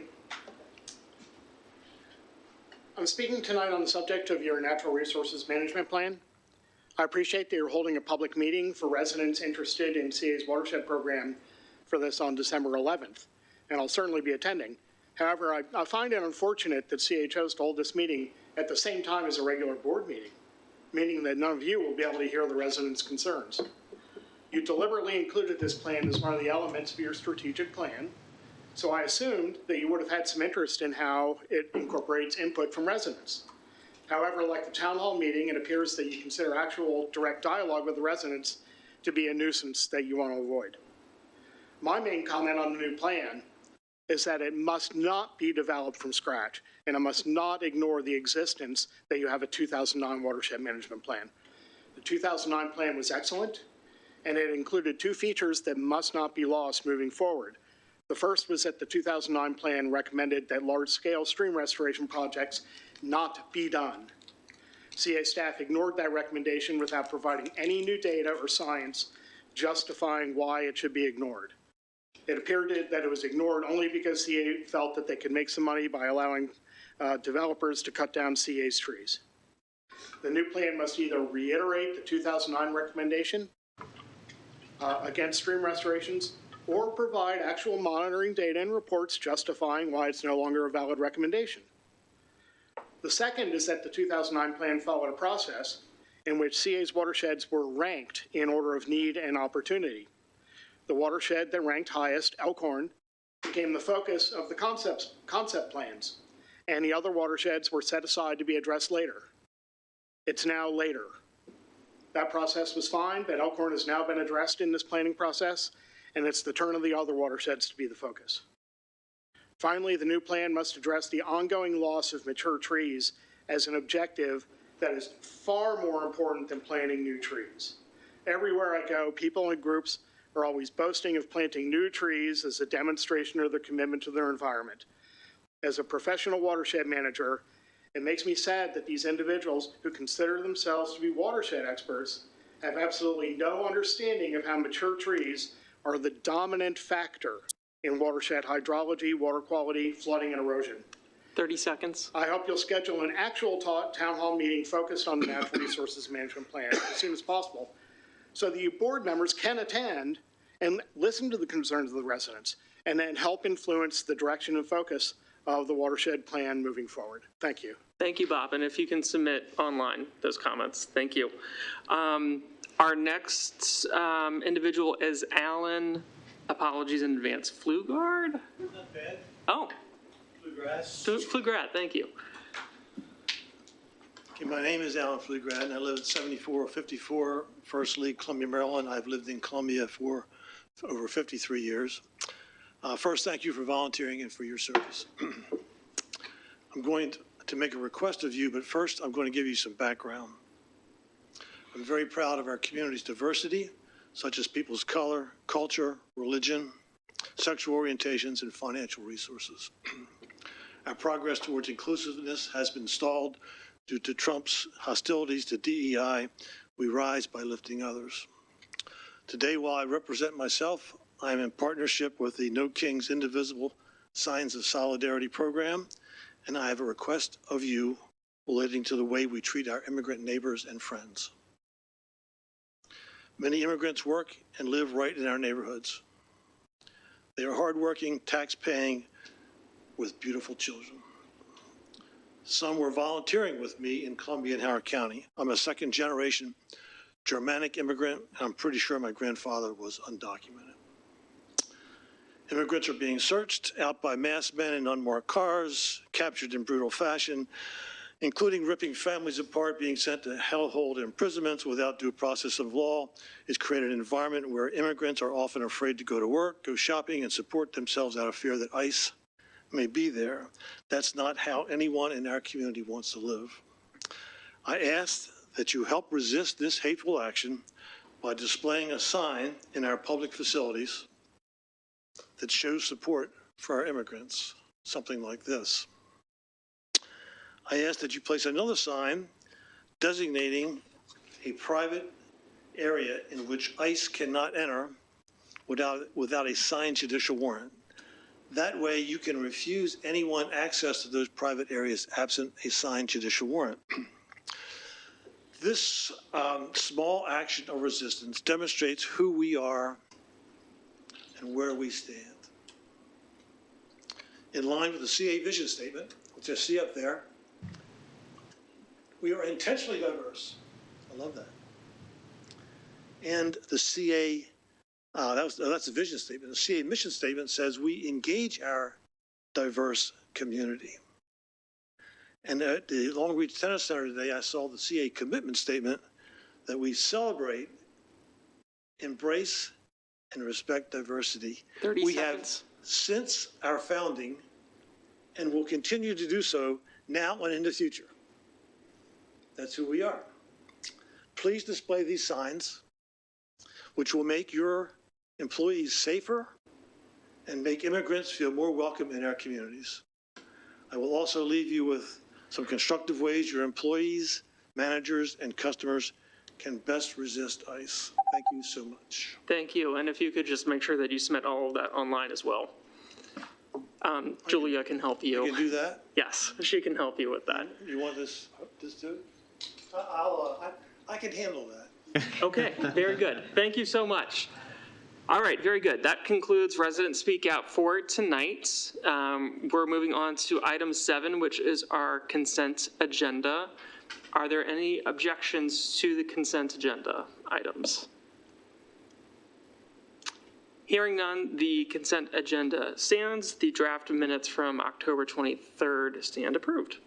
I'm speaking tonight on the subject of your natural resources management plan. I appreciate that you're holding a public meeting for residents interested in CA's watershed program for this on December 11th, and I'll certainly be attending. However, I find it unfortunate that CA chose to hold this meeting at the same time as a regular board meeting, meaning that none of you will be able to hear the residents' concerns. You deliberately included this plan as one of the elements of your strategic plan, so I assumed that you would have had some interest in how it incorporates input from residents. However, like the town hall meeting, it appears that you consider actual direct dialogue with the residents to be a nuisance that you want to avoid. My main comment on the new plan is that it must not be developed from scratch, and it must not ignore the existence that you have a 2009 watershed management plan. The 2009 plan was excellent, and it included two features that must not be lost moving forward. The first was that the 2009 plan recommended that large-scale stream restoration projects not be done. CA staff ignored that recommendation without providing any new data or science justifying why it should be ignored. It appeared that it was ignored only because CA felt that they could make some money by allowing developers to cut down CA's trees. The new plan must either reiterate the 2009 recommendation against stream restorations or provide actual monitoring data and reports justifying why it's no longer a valid recommendation. The second is that the 2009 plan followed a process in which CA's watersheds were ranked in order of need and opportunity. The watershed that ranked highest, Elkhorn, became the focus of the concept plans, and the other watersheds were set aside to be addressed later. It's now later. That process was fine, but Elkhorn has now been addressed in this planning process, and it's the turn of the other watersheds to be the focus. Finally, the new plan must address the ongoing loss of mature trees as an objective that is far more important than planting new trees. Everywhere I go, people and groups are always boasting of planting new trees as a demonstration of their commitment to their environment. As a professional watershed manager, it makes me sad that these individuals who consider themselves to be watershed experts have absolutely no understanding of how mature trees are the dominant factor in watershed hydrology, water quality, flooding, and erosion. 30 seconds. I hope you'll schedule an actual town hall meeting focused on the Natural Resources Management Plan as soon as possible, so that you board members can attend and listen to the concerns of the residents, and then help influence the direction and focus of the watershed plan moving forward. Thank you. Thank you, Bob. And if you can submit online those comments, thank you. Our next individual is Alan, apologies in advance, Flugard? Not bad. Oh. Bluegrass. Flugrat, thank you. Okay, my name is Alan Flugrad, and I live at 7454 First League, Columbia, Maryland. I've lived in Columbia for over 53 years. First, thank you for volunteering and for your service. I'm going to make a request of you, but first I'm going to give you some background. I'm very proud of our community's diversity, such as people's color, culture, religion, sexual orientations, and financial resources. Our progress towards inclusiveness has been stalled due to Trump's hostilities to DEI. We rise by lifting others. Today, while I represent myself, I am in partnership with the No Kings Indivisible Signs of Solidarity program, and I have a request of you relating to the way we treat our immigrant neighbors and friends. Many immigrants work and live right in our neighborhoods. They are hardworking, tax-paying, with beautiful children. Some were volunteering with me in Columbia and Howard County. I'm a second-generation Germanic immigrant, and I'm pretty sure my grandfather was undocumented. Immigrants are being searched out by masked men in unmarked cars, captured in brutal fashion, including ripping families apart, being sent to hellhole imprisonments without due process of law. It's created an environment where immigrants are often afraid to go to work, go shopping, and support themselves out of fear that ICE may be there. That's not how anyone in our community wants to live. I ask that you help resist this hateful action by displaying a sign in our public facilities that shows support for our immigrants, something like this. I ask that you place another sign designating a private area in which ICE cannot enter without a signed judicial warrant. That way you can refuse anyone access to those private areas absent a signed judicial warrant. This small action of resistance demonstrates who we are and where we stand. In line with the CA vision statement, which I see up there, We are intentionally diverse. I love that. And the CA, that's the vision statement. The CA mission statement says we engage our diverse community. And at the Long Beach Tennis Center today, I saw the CA commitment statement that we celebrate, embrace, and respect diversity. 30 we seconds. have since our founding and will continue to do so now and in the future. That's who we are. Please display these signs, which will make your employees safer and make immigrants feel more welcome in our communities. I will also leave you with some constructive ways your employees, managers, and customers can best resist ICE. Thank you so much. Thank you, and if you could just make sure that you submit all of that online as well. Julia can help you. You can do that? Yes, she can help you with that. You want this too? I can handle that. Okay, very good. Thank you so much. All right, very good. That concludes Resident Speak Out for tonight. We're moving on to item 7, which is our consent agenda. Are there any objections to the consent agenda items? Hearing none, the consent agenda stands. The draft minutes from October 23rd stand approved.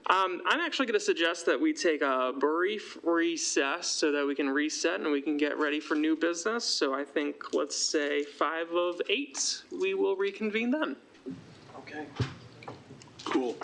I'm actually going to suggest that we take a brief recess so that we can reset and we can get ready for new business. So I think, let's say 5 of 8, we will reconvene then. Okay. Cool.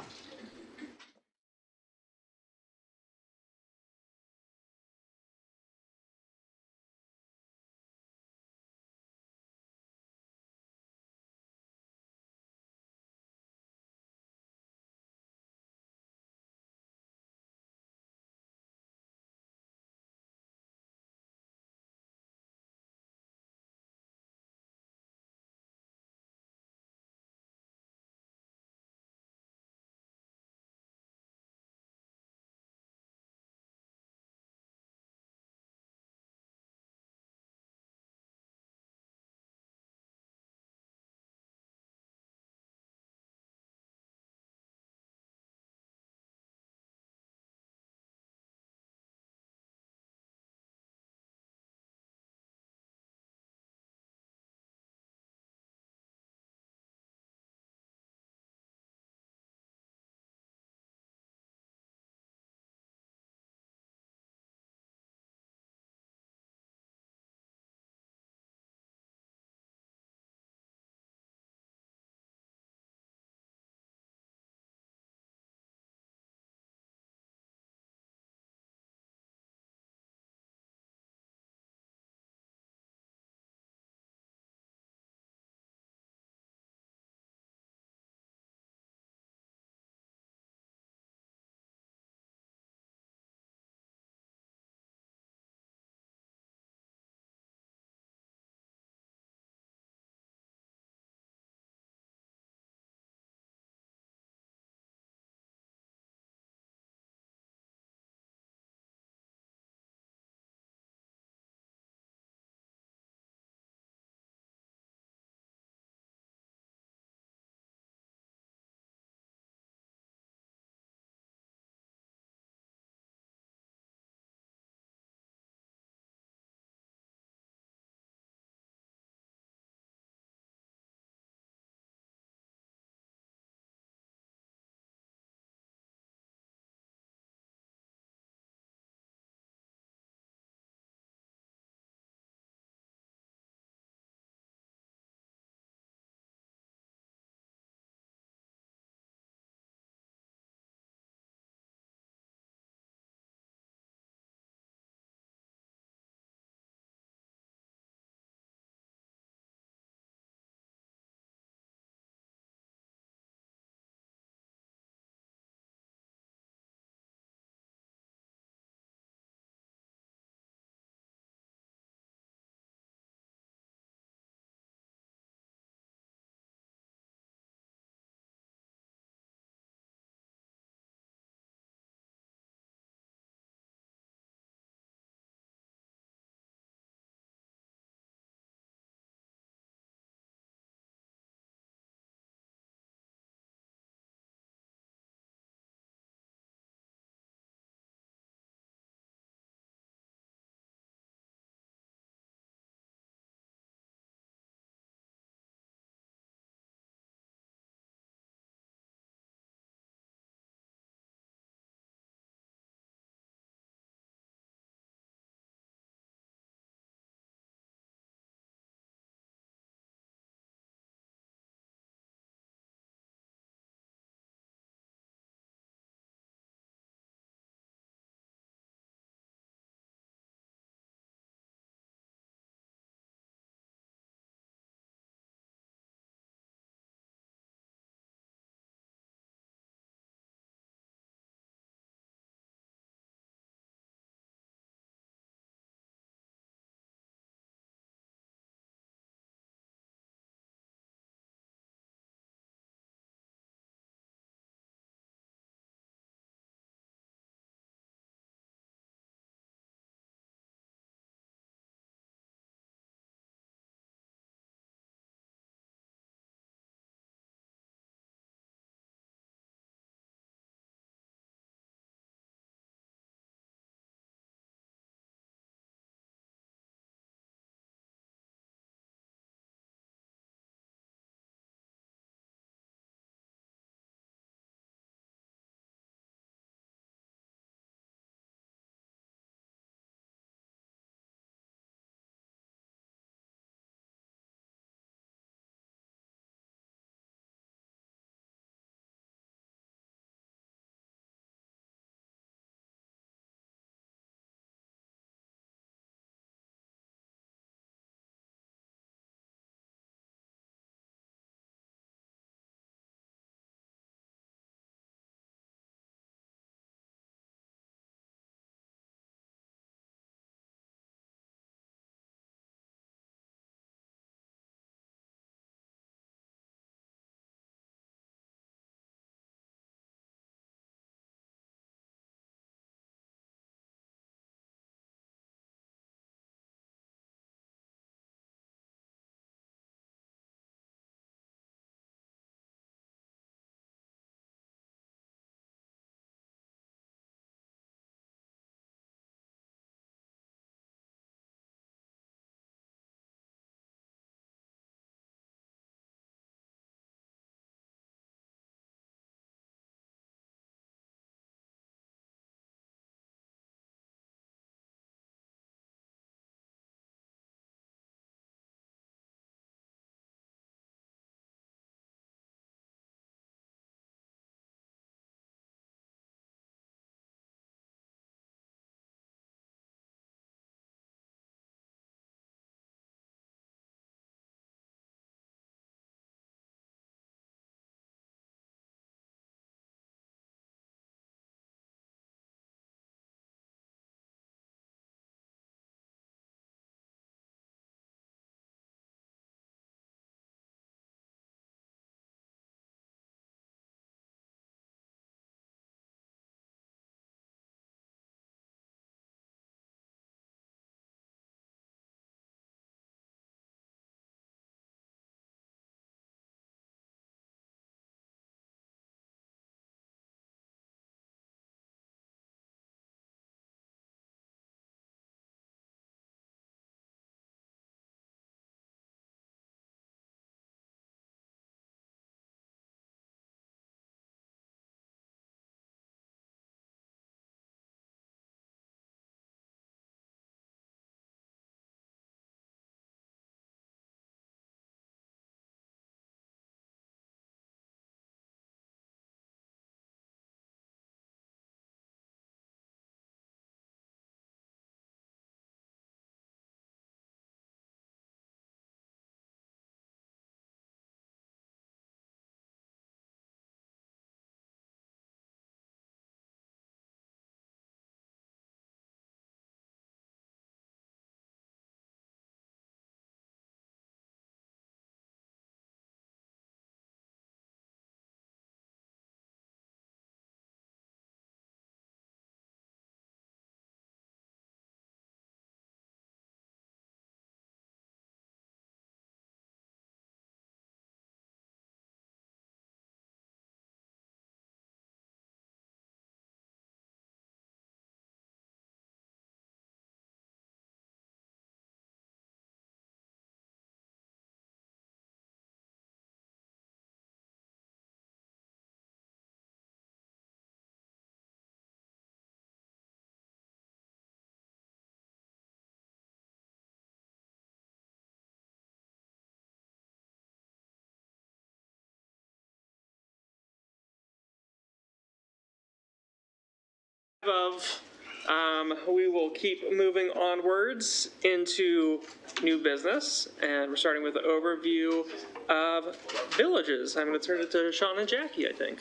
We will keep moving onwards into new business, and we're starting with the overview of villages. I'm going to turn it to Sean and Jackie, I think.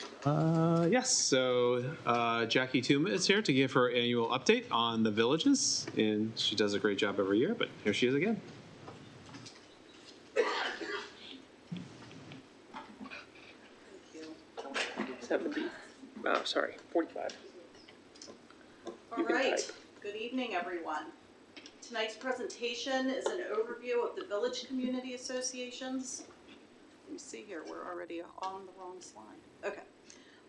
Yes, so Jackie Tooma is here to give her annual update on the villages, and she does a great job every year, but here she is again. Sorry, 45. All right, good evening, everyone. Tonight's presentation is an overview of the village community associations. Let me see here, we're already on the wrong slide. Okay.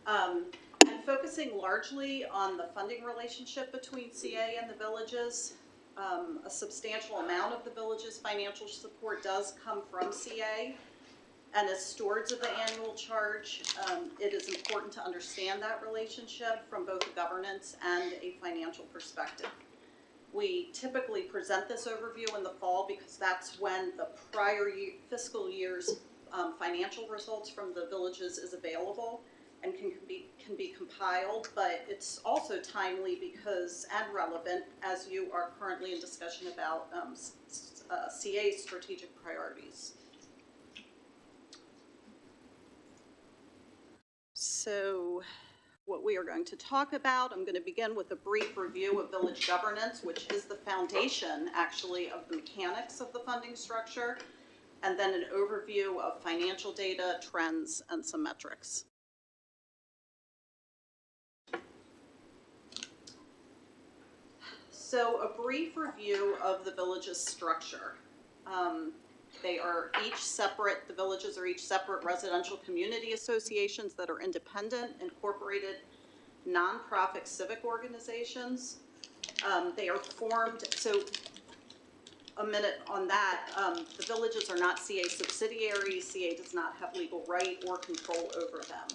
And focusing largely on the funding relationship between CA and the villages. A substantial amount of the village's financial support does come from CA. And as stewards of the annual charge, it is important to understand that relationship from both a governance and a financial perspective. We typically present this overview in the fall because that's when the prior fiscal year's financial results from the villages is available and can be compiled, but it's also timely because and relevant as you are currently in discussion about CA's strategic priorities. So what we are going to talk about, I'm going to begin with a brief review of village governance, which is the foundation, actually, of the mechanics of the funding structure, and then an overview of financial data, trends, and some metrics. So a brief review of the village's structure. The villages are each separate residential community associations that are independent, incorporated, nonprofit civic organizations. They are formed, so a minute on that, the villages are not CA subsidiaries. CA does not have legal right or control over them.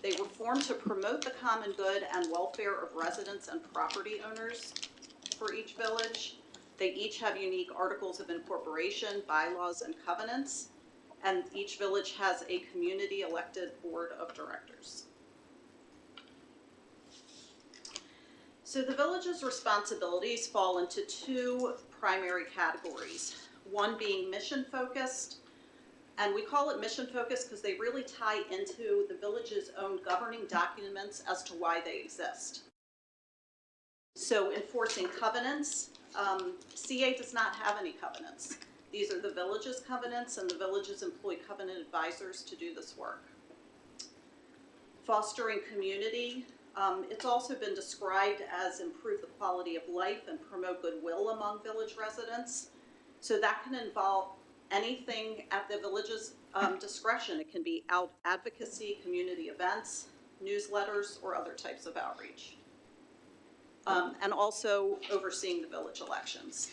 They were formed to promote the common good and welfare of residents and property owners for each village. They each have unique articles of incorporation, bylaws, and covenants, and each village has a community-elected board of directors. So the village's responsibilities fall into two primary categories, one being mission-focused, and we call it mission-focused because they really tie into the village's own governing documents as to why they exist. So enforcing covenants. CA does not have any covenants. These are the village's covenants, and the villages employ covenant advisors to do this work. Fostering community. It's also been described as improve the quality of life and promote goodwill among village residents. So that can involve anything at the village's discretion. It can be advocacy, community events, newsletters, or other types of outreach. And also overseeing the village elections.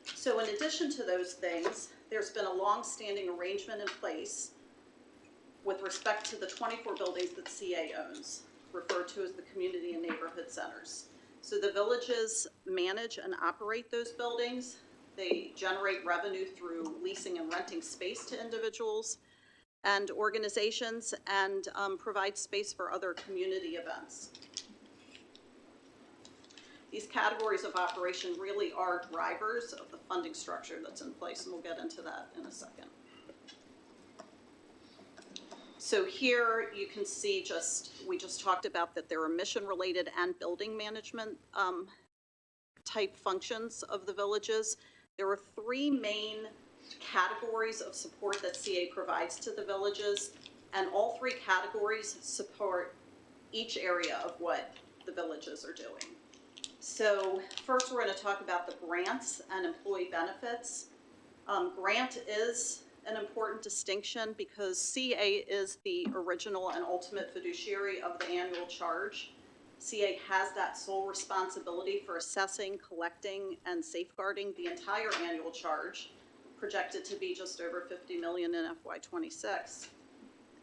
So in addition to those things, there's been a long-standing arrangement in place with respect to the 24 buildings that CA owns, referred to as the community and neighborhood centers. So the villages manage and operate those buildings. They generate revenue through leasing and renting space to individuals and organizations, and provide space for other community events. These categories of operation really are drivers of the funding structure that's in place, and we'll get into that in a second. So here you can see we just talked about that there are mission-related and building management type functions of the villages. There are three main categories of support that CA provides to the villages, and all three categories support each area of what the villages are doing. So first we're going to talk about the grants and employee benefits. Grant is an important distinction because CA is the original and ultimate fiduciary of the annual charge. CA has that sole responsibility for assessing, collecting, and safeguarding the entire annual charge, projected to be just over $50 million in FY26.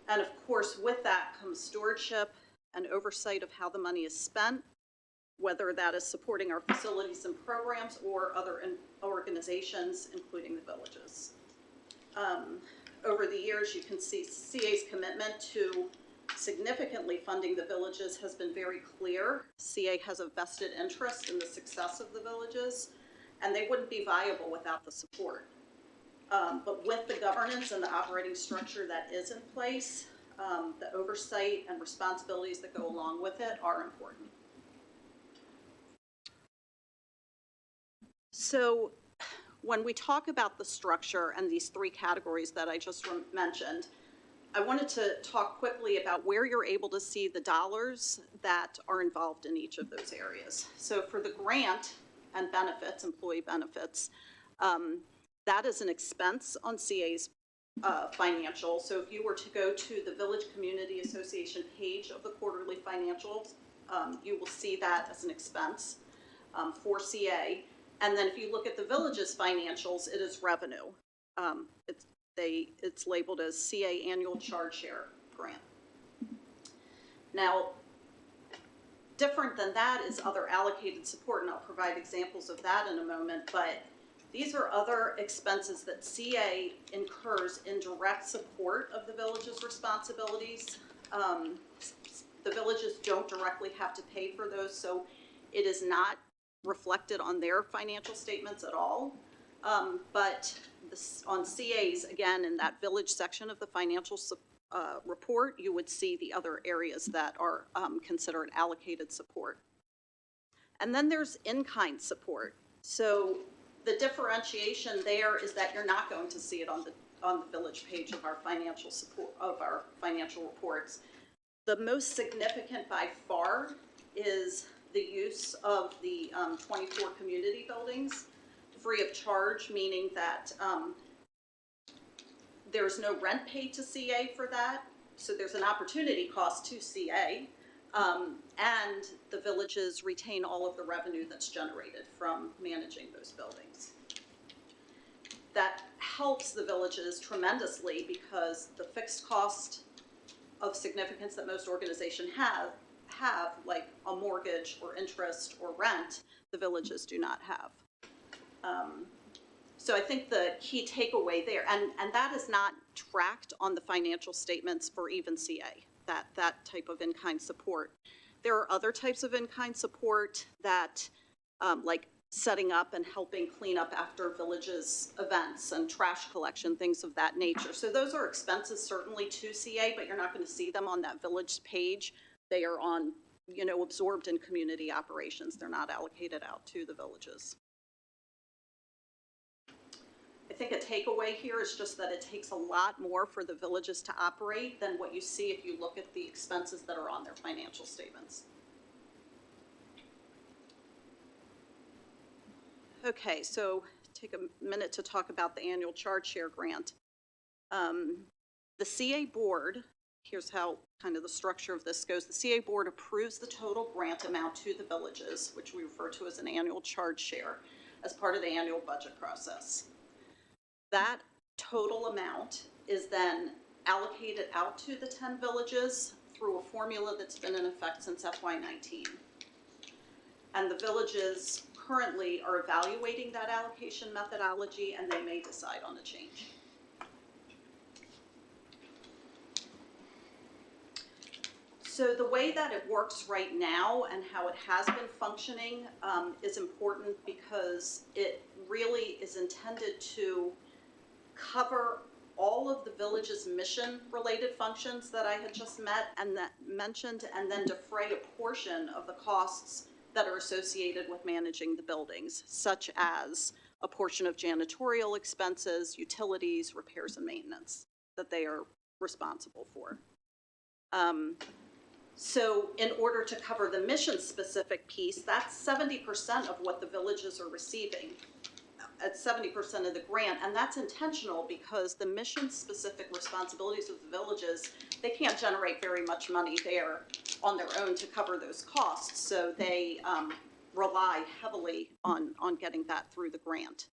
And of course, with that comes stewardship and oversight of how the money is spent, whether that is supporting our facilities and programs or other organizations, including the villages. Over the years, you can see CA's commitment to significantly funding the villages has been very clear. CA has a vested interest in the success of the villages, and they wouldn't be viable without the support. But with the governance and the operating structure that is in place, the oversight and responsibilities that go along with it are important. So when we talk about the structure and these three categories that I just mentioned, I wanted to talk quickly about where you're able to see the dollars that are involved in each of those areas. So for the grant and benefits, employee benefits, that is an expense on CA's financial. So if you were to go to the Village Community Association page of the quarterly financials, you will see that as an expense for CA. And then if you look at the village's financials, it is revenue. It's labeled as CA Annual Charge Share Grant. Now, different than that is other allocated support, and I'll provide examples of that in a moment, but these are other expenses that CA incurs in direct support of the village's responsibilities. The villages don't directly have to pay for those, so it is not reflected on their financial statements at all. But on CA's, again, in that village section of the financial report, you would see the other areas that are considered allocated support. And then there's in-kind support. So the differentiation there is that you're not going to see it on the village page of our financial support, of our financial reports. The most significant by far is the use of the 24 community buildings free of charge, meaning that there's no rent paid to CA for that. So there's an opportunity cost to CA, and the villages retain all of the revenue that's generated from managing those buildings. That helps the villages tremendously because the fixed cost of significance that most organizations have, like a mortgage or interest or rent, the villages do not have. So I think the key takeaway there, and that is not tracked on the financial statements for even CA, that type of in-kind support. There are other types of in-kind support that, like setting up and helping clean up after villages events and trash collection, things of that nature. So those are expenses certainly to CA, but you're not going to see them on that village page. They are on, absorbed in community operations. They're not allocated out to the villages. I think a takeaway here is just that it takes a lot more for the villages to operate than what you see if you look at the expenses that are on their financial statements. Okay, so take a minute to talk about the annual charge share grant. The CA board, here's how kind of the structure of this goes. The CA board approves the total grant amount to the villages, which we refer to as an annual charge share, as part of the annual budget process. That total amount is then allocated out to the 10 villages through a formula that's been in effect since FY19. And the villages currently are evaluating that allocation methodology, and they may decide on a change. So the way that it works right now and how it has been functioning is important because it really is intended to cover all of the village's mission-related functions that I had just mentioned, and then defray a portion of the costs that are associated with managing the buildings, such as a portion of janitorial expenses, utilities, repairs, and maintenance that they are responsible for. So in order to cover the mission-specific piece, that's 70% of what the villages are receiving, at 70% of the grant, and that's intentional because the mission-specific responsibilities of the villages, they can't generate very much money there on their own to cover those costs, so they rely heavily on getting that through the grant.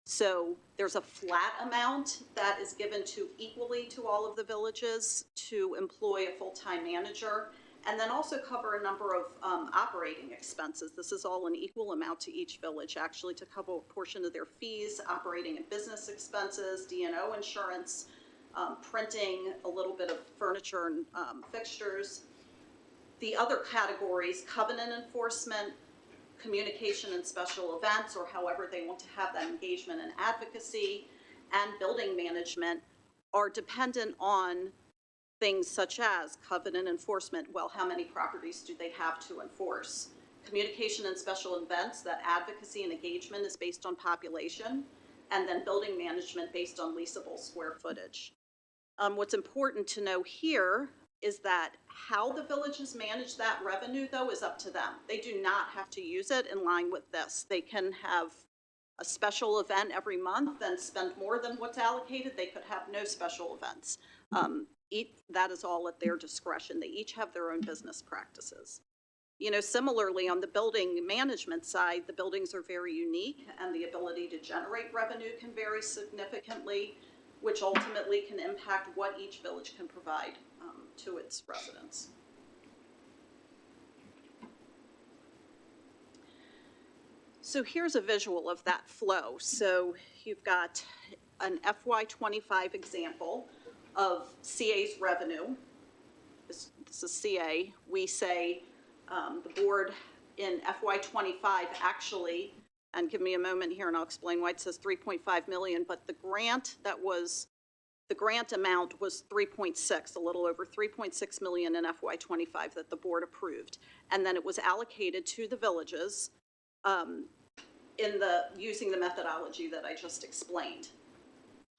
So there's a flat amount that is given to equally to all of the villages to employ a full-time manager, and then also cover a number of operating expenses. This is all an equal amount to each village, actually, to cover a portion of their fees, operating and business expenses, D&O insurance, printing, a little bit of furniture and fixtures. The other categories, covenant enforcement, communication and special events, or however they want to have that engagement and advocacy, and building management, are dependent on things such as covenant enforcement. Well, how many properties do they have to enforce? Communication and special events, that advocacy and engagement is based on population, and then building management based on leasable square footage. What's important to know here is that how the villages manage that revenue, though, is up to them. They do not have to use it in line with this. They can have a special event every month and spend more than what's allocated. They could have no special events. That is all at their discretion. They each have their own business practices. You know, similarly, on the building management side, the buildings are very unique, and the ability to generate revenue can vary significantly, which ultimately can impact what each village can provide to its residents. So here's a visual of that flow. So you've got an FY25 example of CA's revenue. This is CA. We say the board in FY25 actually, and give me a moment here and I'll explain why it says 3.5 million, but the grant amount was 3.6, a little over 3.6 million in FY25 that the board approved. And then it was allocated to the villages using the methodology that I just explained.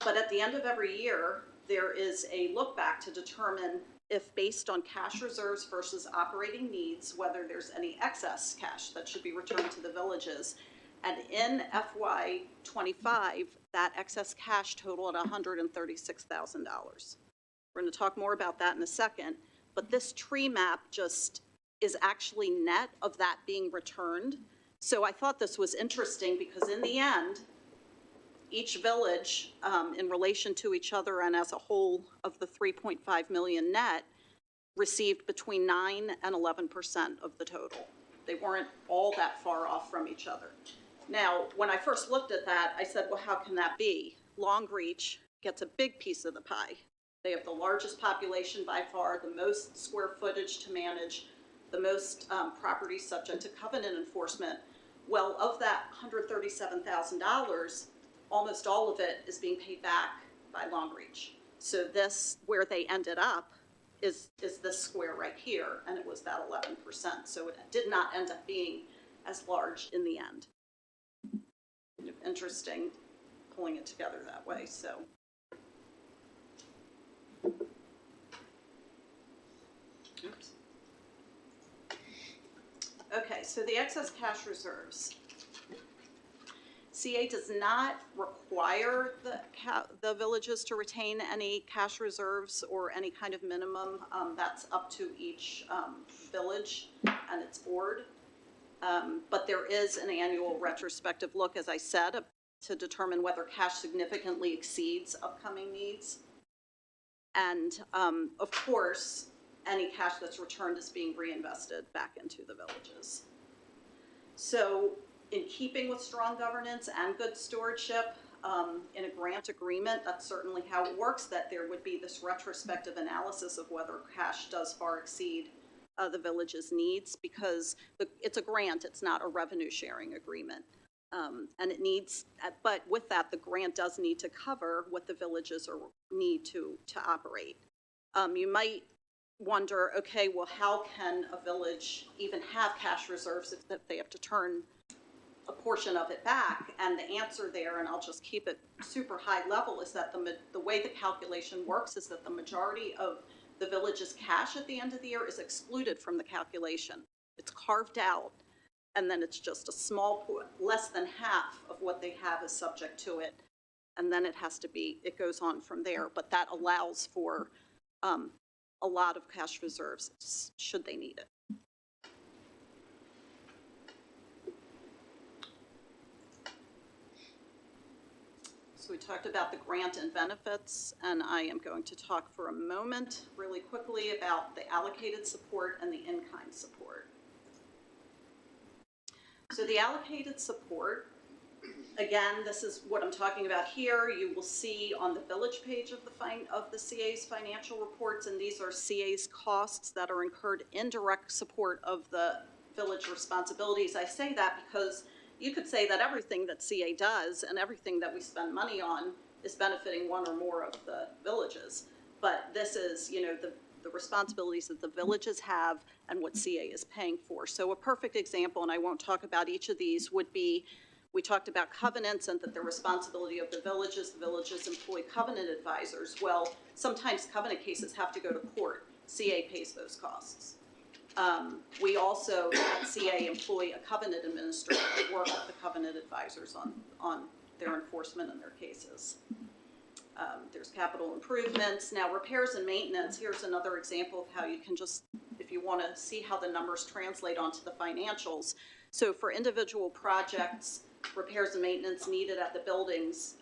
But at the end of every year, there is a look back to determine if, based on cash reserves versus operating needs, whether there's any excess cash that should be returned to the villages. And in FY25, that excess cash totaled $136,000. We're going to talk more about that in a second, but this tree map just is actually net of that being returned. So I thought this was interesting because in the end, each village, in relation to each other and as a whole of the 3.5 million net, received between 9 and 11% of the total. They weren't all that far off from each other. Now, when I first looked at that, I said, well, how can that be? Long Reach gets a big piece of the pie. They have the largest population by far, the most square footage to manage, the most properties subject to covenant enforcement. Well, of that $137,000, almost all of it is being paid back by Long Reach. So this, where they ended up, is this square right here, and it was that 11%. So it did not end up being as large in the end. Interesting pulling it together that way, so. Oops. Okay, so the excess cash reserves. CA does not require the villages to retain any cash reserves or any kind of minimum. That's up to each village and its board. But there is an annual retrospective look, as I said, to determine whether cash significantly exceeds upcoming needs. And of course, any cash that's returned is being reinvested back into the villages. So in keeping with strong governance and good stewardship, in a grant agreement, that's certainly how it works, that there would be this retrospective analysis of whether cash does far exceed the village's needs, because it's a grant, it's not a revenue sharing agreement. And it needs, but with that, the grant does need to cover what the villages need to operate. You might wonder, okay, well, how can a village even have cash reserves if they have to turn a portion of it back? And the answer there, and I'll just keep it super high level, is that the way the calculation works is that the majority of the village's cash at the end of the year is excluded from the calculation. It's carved out, and then it's just a small, less than half of what they have is subject to it. And then it has to be, it goes on from there, but that allows for a lot of cash reserves should they need it. So we talked about the grant and benefits, and I am going to talk for a moment really quickly about the allocated support and the in-kind support. So the allocated support Again, this is what I'm talking about here. You will see on the village page of the CA's financial reports, and these are CA's costs that are incurred in direct support of the village responsibilities. I say that because you could say that everything that CA does and everything that we spend money on is benefiting one or more of the villages. But this is, you know, the responsibilities that the villages have and what CA is paying for. So a perfect example, and I won't talk about each of these, would be, we talked about covenants and that the responsibility of the villages employ covenant advisors. Well, sometimes covenant cases have to go to court. CA pays those costs. We also, at CA, employ a covenant administrator to work with the covenant advisors on their enforcement and their cases. There's capital improvements. Now, repairs and maintenance, here's another example of how you can just, if you want to see how the numbers translate onto the financials. So for individual projects, repairs and maintenance needed at the buildings,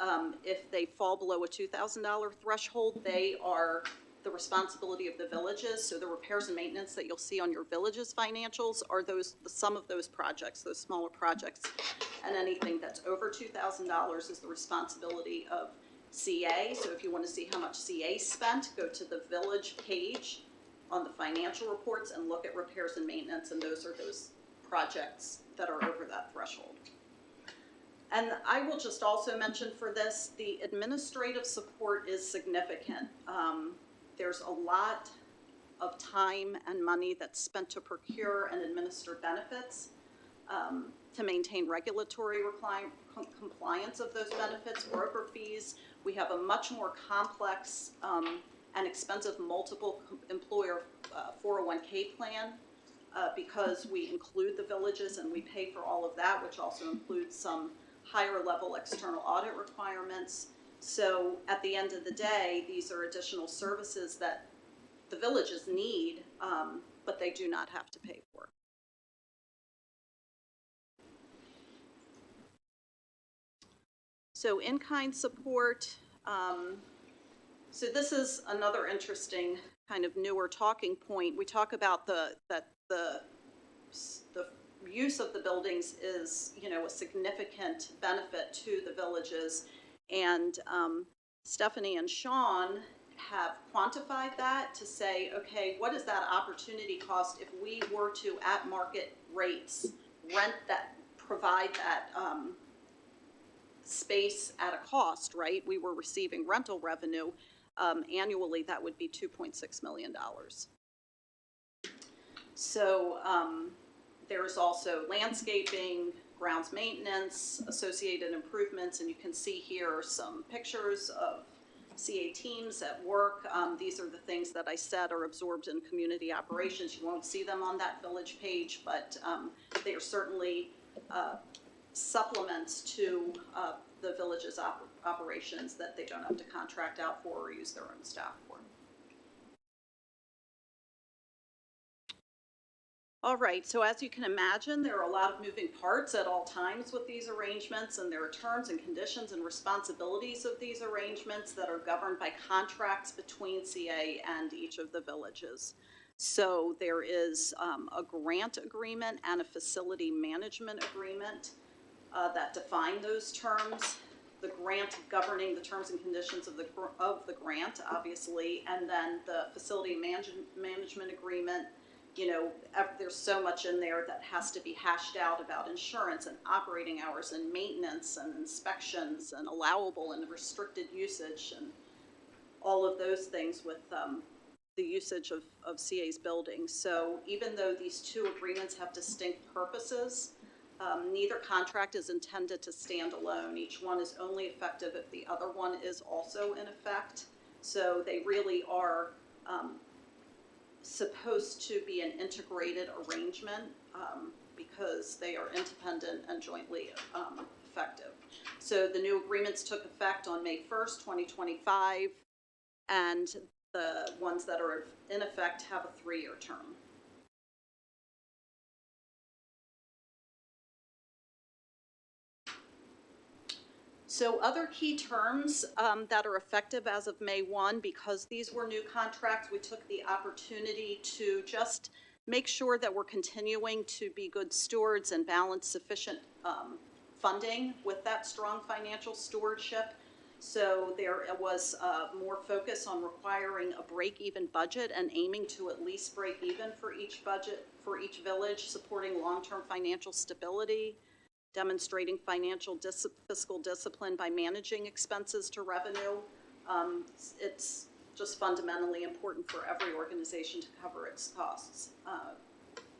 if they fall below a $2,000 threshold, they are the responsibility of the villages. So the repairs and maintenance that you'll see on your villages financials are the sum of those projects, those smaller projects. And anything that's over $2,000 is the responsibility of CA. So if you want to see how much CA spent, go to the village page on the financial reports and look at repairs and maintenance, and those are those projects that are over that threshold. And I will just also mention for this, the administrative support is significant. There's a lot of time and money that's spent to procure and administer benefits, to maintain regulatory compliance of those benefits, broker fees. We have a much more complex and expensive multiple employer 401k plan because we include the villages and we pay for all of that, which also includes some higher level external audit requirements. So at the end of the day, these are additional services that the villages need, but they do not have to pay for. So in-kind support, so this is another interesting kind of newer talking point. We talk about that the use of the buildings is, you know, a significant benefit to the villages. And Stephanie and Sean have quantified that to say, okay, what is that opportunity cost if we were to, at market rates, provide that space at a cost, right? We were receiving rental revenue annually, that would be $2.6 million. So there's also landscaping, grounds maintenance, associated improvements, and you can see here some pictures of CA teams at work. These are the things that I said are absorbed in community operations. You won't see them on that village page, but they are certainly supplements to the village's operations that they don't have to contract out for or use their own staff for. All right, so as you can imagine, there are a lot of moving parts at all times with these arrangements, and there are terms and conditions and responsibilities of these arrangements that are governed by contracts between CA and each of the villages. So there is a grant agreement and a facility management agreement that define those terms. The grant governing the terms and conditions of the grant, obviously, and then the facility management agreement. You know, there's so much in there that has to be hashed out about insurance and operating hours and maintenance and inspections and allowable and restricted usage and all of those things with the usage of CA's buildings. So even though these two agreements have distinct purposes, neither contract is intended to stand alone. Each one is only effective if the other one is also in effect. So they really are supposed to be an integrated arrangement because they are independent and jointly effective. So the new agreements took effect on May 1st, 2025, and the ones that are in effect have a 3-year term. So other key terms that are effective as of May 1, because these were new contracts, we took the opportunity to just make sure that we're continuing to be good stewards and balance sufficient funding with that strong financial stewardship. So there was more focus on requiring a break-even budget and aiming to at least break even for each budget, for each village, supporting long-term financial stability, demonstrating fiscal discipline by managing expenses to revenue. It's just fundamentally important for every organization to cover its costs.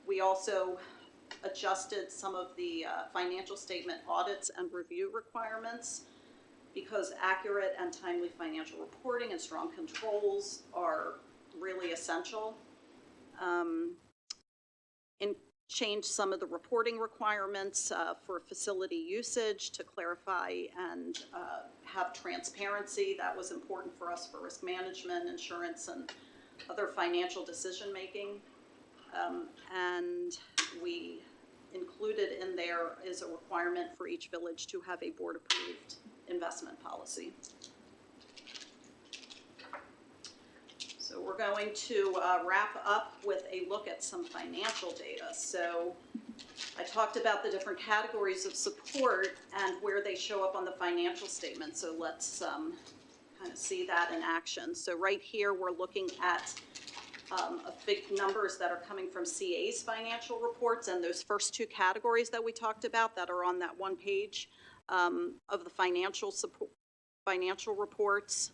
We also adjusted some of the financial statement audits and review requirements because accurate and timely financial reporting and strong controls are really essential. And changed some of the reporting requirements for facility usage to clarify and have transparency. That was important for us for risk management, insurance, and other financial decision making. And we included in there is a requirement for each village to have a board approved investment policy. So we're going to wrap up with a look at some financial data. So I talked about the different categories of support and where they show up on the financial statement. So let's kind of see that in action. So right here, we're looking at big numbers that are coming from CA's financial reports, and those first two categories that we talked about that are on that one page of the financial reports.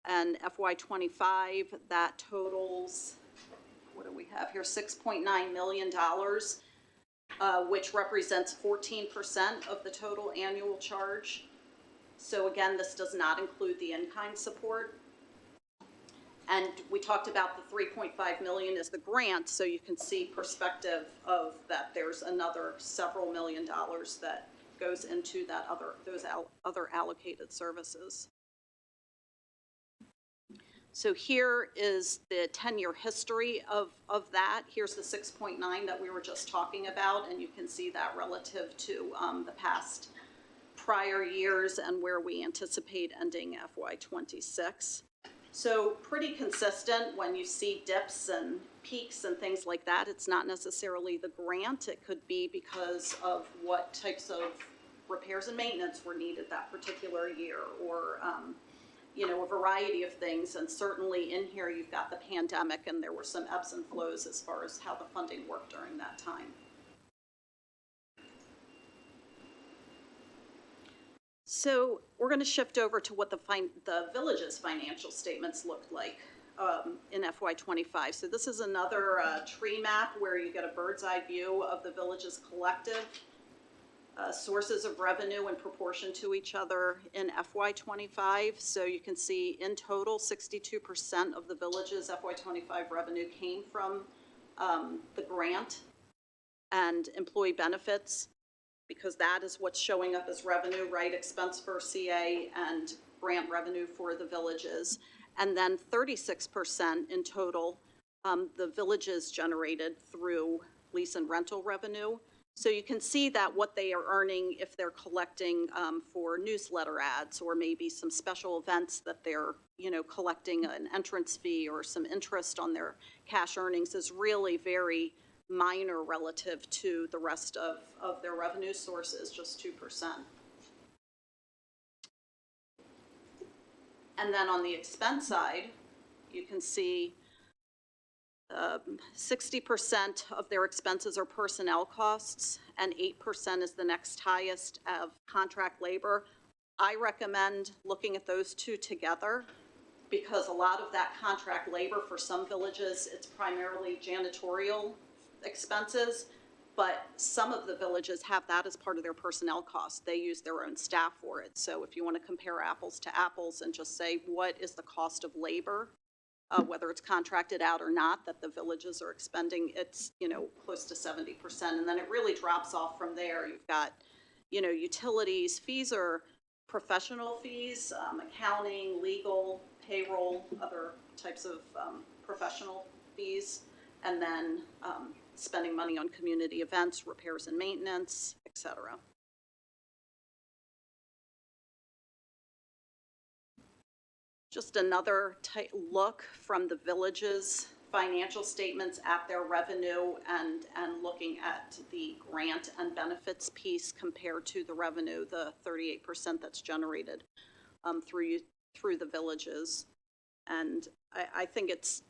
And FY25, that totals, what do we have here, $6.9 million, which represents 14% of the total annual charge. So again, this does not include the in-kind support. And we talked about the $3.5 million as the grant, so you can see perspective of that there's another several $1 million that goes into that those other allocated services. So here is the 10-year history of that. Here's the 6.9 that we were just talking about, and you can see that relative to the past prior years and where we anticipate ending FY26. So pretty consistent. When you see dips and peaks and things like that, it's not necessarily the grant. It could be because of what types of repairs and maintenance were needed that particular year, or you know, a variety of things. And certainly in here you've got the pandemic, and there were some ebbs and flows as far as how the funding worked during that time. So we're going to shift over to what the village's financial statements looked like in FY25. So this is another tree map where you get a bird's eye view of the village's collective sources of revenue in proportion to each other in FY25. So you can see in total, 62% of the village's FY25 revenue came from the grant and employee benefits, because that is what's showing up as revenue, right? Expense for CA and grant revenue for the villages. And then 36% in total, the villages generated through lease and rental revenue. So you can see that what they are earning if they're collecting for newsletter ads, or maybe some special events that they're, you know, collecting an entrance fee or some interest on their cash earnings, is really very minor relative to the rest of their revenue sources, just 2%. And then on the expense side, you can see 60% of their expenses are personnel costs, and 8% is the next highest of contract labor. I recommend looking at those two together, because a lot of that contract labor for some villages, it's primarily janitorial expenses, but some of the villages have that as part of their personnel costs. They use their own staff for it. So if you want to compare apples to apples and just say, what is the cost of labor, whether it's contracted out or not, that the villages are expending, it's, you know, close to 70%. And then it really drops off from there. You've got, you know, utilities. Fees are professional fees, accounting, legal, payroll, other types of professional fees, and then spending money on community events, repairs and maintenance, etc. Just another look from the village's financial statements at their revenue and looking at the grant and benefits piece compared to the revenue, the 38% that's generated through the villages. And I think it's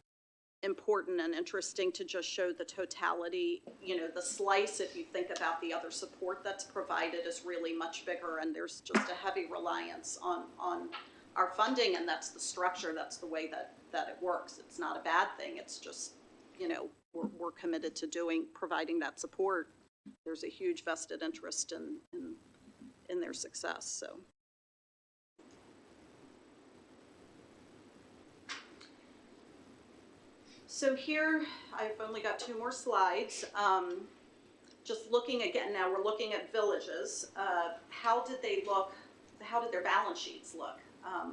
important and interesting to just show the totality. You know, the slice, if you think about the other support that's provided, is really much bigger, and there's just a heavy reliance on our funding, and that's the structure, that's the way that it works. It's not a bad thing, it's just, you know, we're committed to providing that support. There's a huge vested interest in their success, so. So here, I've only got 2 more slides. Just looking again, now we're looking at villages. How did they look? How did their balance sheets look?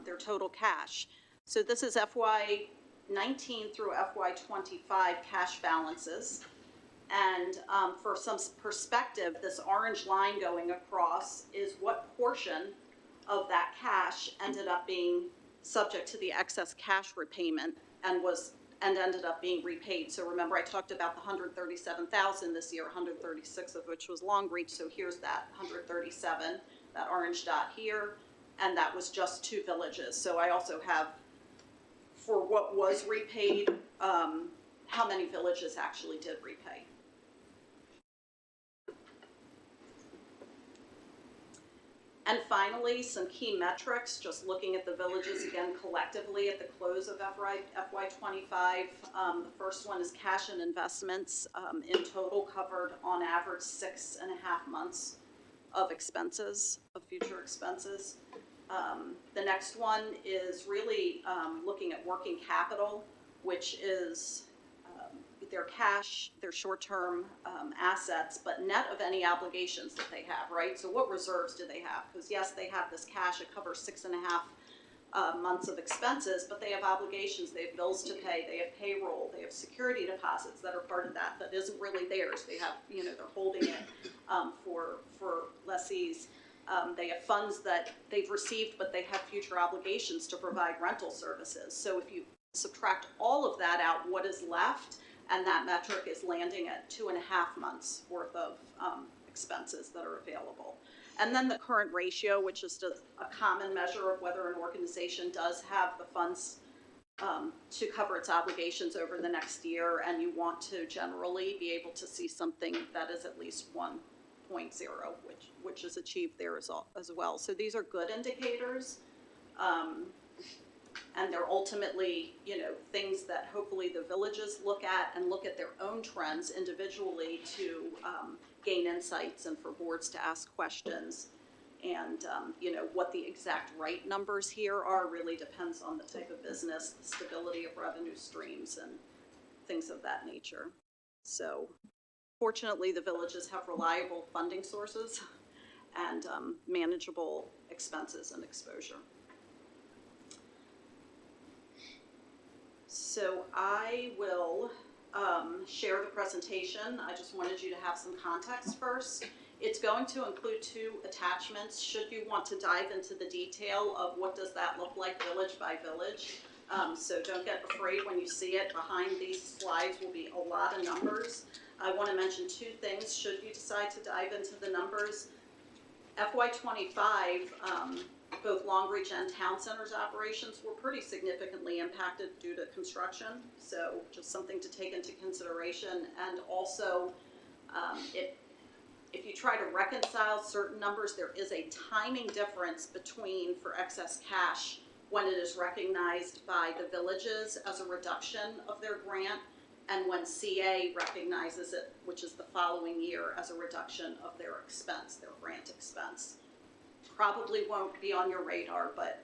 Their total cash. So this is FY19 through FY25 cash balances. And for some perspective, this orange line going across is what portion of that cash ended up being subject to the excess cash repayment and ended up being repaid. So remember, I talked about the 137,000 this year, 136 of which was Long Reach. So here's that 137, that orange dot here, and that was just 2 villages. So I also have, for what was repaid, how many villages actually did repay. And finally, some key metrics, just looking at the villages again collectively at the close of FY25. The first one is cash and investments, in total covered on average 6.5 months of expenses, of future expenses. The next one is really looking at working capital, which is their cash, their short-term assets, but net of any obligations that they have, right? So what reserves do they have? Because yes, they have this cash, it covers 6.5 months of expenses, but they have obligations, they have bills to pay, they have payroll, they have security deposits that are part of that isn't really theirs. They have, you know, they're holding it for lessees. They have funds that they've received, but they have future obligations to provide rental services. So if you subtract all of that out, what is left? And that metric is landing at 2.5 months worth of expenses that are available. And then the current ratio, which is a common measure of whether an organization does have the funds to cover its obligations over the next year, and you want to generally be able to see something that is at least 1.0, which is achieved there as well. So these are good indicators. And they're ultimately, you know, things that hopefully the villages look at and look at their own trends individually to gain insights and for boards to ask questions. And, you know, what the exact right numbers here are really depends on the type of business, the stability of revenue streams, and things of that nature. So fortunately, the villages have reliable funding sources and manageable expenses and exposure. So I will share the presentation. I just wanted you to have some context first. It's going to include 2 attachments should you want to dive into the detail of what does that look like village by village. So don't get afraid when you see it. Behind these slides will be a lot of numbers. I want to mention 2 things should you decide to dive into the numbers. FY25, both Long Reach and Town Center's operations were pretty significantly impacted due to construction. So just something to take into consideration. And also, if you try to reconcile certain numbers, there is a timing difference between, for excess cash, when it is recognized by the villages as a reduction of their grant, and when CA recognizes it, which is the following year, as a reduction of their expense, their grant expense. Probably won't be on your radar, but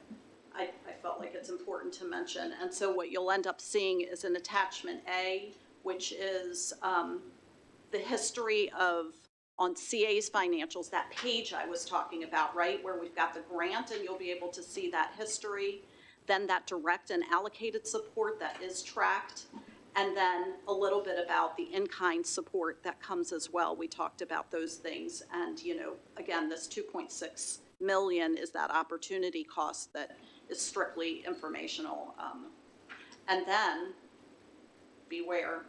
I felt like it's important to mention. And so what you'll end up seeing is an attachment A, which is the history of, on CA's financials, that page I was talking about, right, where we've got the grant, and you'll be able to see that history, then that direct and allocated support that is tracked, and then a little bit about the in-kind support that comes as well. We talked about those things, and, you know, again, this 2.6 million is that opportunity cost that is strictly informational. And then beware.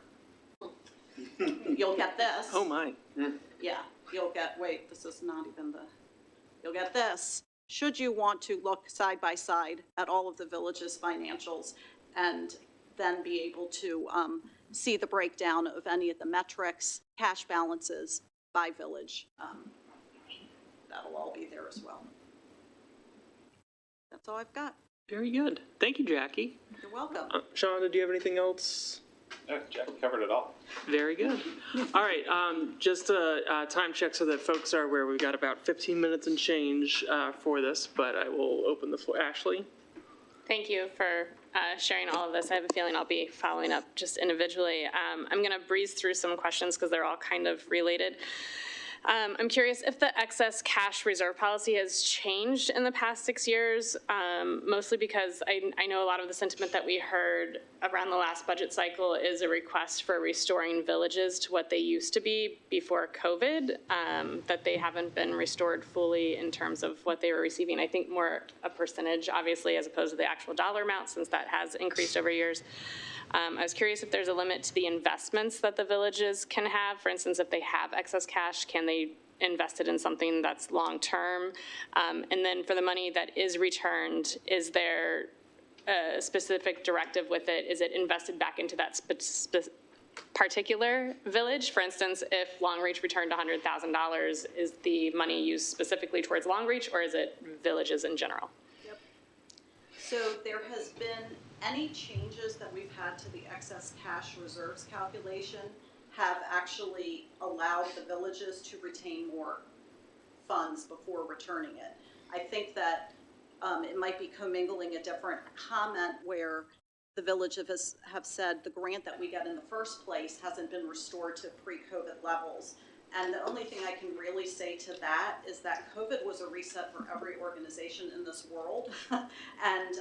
You'll get this. Oh, my. Yeah, you'll get, wait, this is not even you'll get this. Should you want to look side by side at all of the village's financials and then be able to see the breakdown of any of the metrics, cash balances by village, that'll all be there as well. That's all I've got. Very good. Thank you, Jackie. You're welcome. Shonda, do you have anything else? No, Jackie covered it all. Very good. All right, just a time check so that folks are aware. We've got about 15 minutes and change for this, but I will open the floor. Ashley? Thank you for sharing all of this. I have a feeling I'll be following up just individually. I'm going to breeze through some questions because they're all kind of related. I'm curious if the excess cash reserve policy has changed in the past 6 years, mostly because I know a lot of the sentiment that we heard around the last budget cycle is a request for restoring villages to what they used to be before COVID, that they haven't been restored fully in terms of what they were receiving. I think more a percentage, obviously, as opposed to the actual dollar amount, since that has increased over years. I was curious if there's a limit to the investments that the villages can have. For instance, if they have excess cash, can they invest it in something that's long-term? And then for the money that is returned, is there a specific directive with it? Is it invested back into that particular village? For instance, if Long Reach returned $100,000, is the money used specifically towards Long Reach, or is it villages in general? Yep. So there has been any changes that we've had to the excess cash reserves calculation have actually allowed the villages to retain more funds before returning it. I think that it might be commingling a different comment where the villages have said the grant that we got in the first place hasn't been restored to pre-COVID levels. And the only thing I can really say to that is that COVID was a reset for every organization in this world. And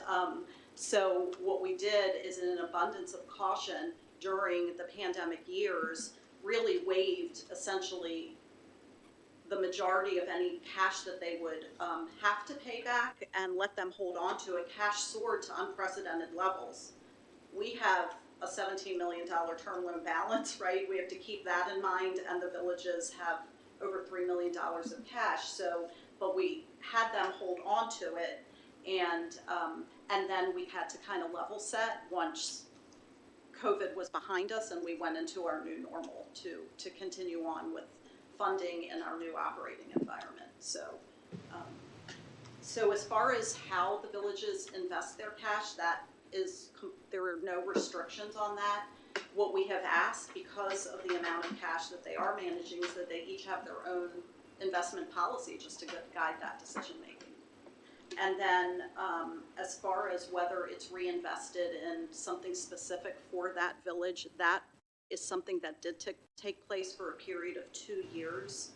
so what we did is, in an abundance of caution during the pandemic years, really waived essentially the majority of any cash that they would have to pay back and let them hold on to it. Cash soared to unprecedented levels. We have a $17 million term loan balance, right? We have to keep that in mind, and the villages have over $3 million of cash. So, but we had them hold on to it, and then we had to kind of level set once COVID was behind us and we went into our new normal to continue on with funding in our new operating environment. So, so as far as how the villages invest their cash, there are no restrictions on that. What we have asked, because of the amount of cash that they are managing, is that they each have their own investment policy just to guide that decision making. And then as far as whether it's reinvested in something specific for that village, that is something that did take place for a period of 2 years.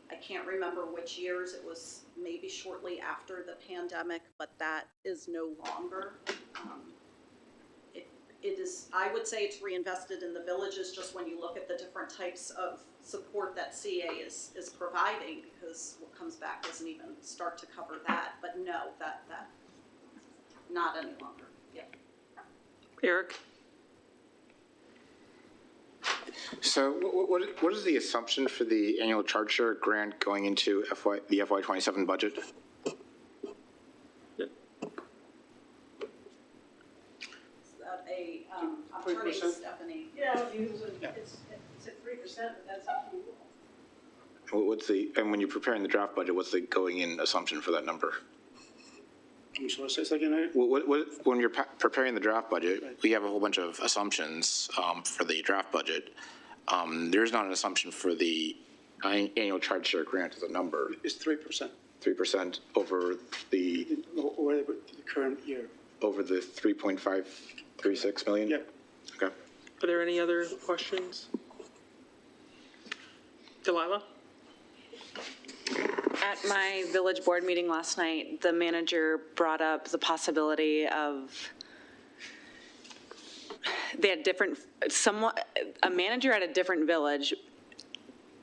I can't remember which years. It was maybe shortly after the pandemic, but that is no longer. It is, I would say it's reinvested in the villages just when you look at the different types of support that CA is providing, because what comes back doesn't even start to cover that. But no, that not any longer. Yeah. Eric? So what is the assumption for the annual charge share grant going into the FY27 budget? I'm turning to Stephanie. Yeah, it's at 3%, but that's up to you. What's and when you're preparing the draft budget, what's the going in assumption for that number? I'm sorry, say that again, Eric? When you're preparing the draft budget, we have a whole bunch of assumptions for the draft budget. There's not an assumption for the annual charge share grant as a number. It's 3%. 3% over the current year. Over the 3.536 million? Yeah. Okay. Are there any other questions? Delilah? At my village board meeting last night, the manager brought up the possibility of, they had a manager at a different village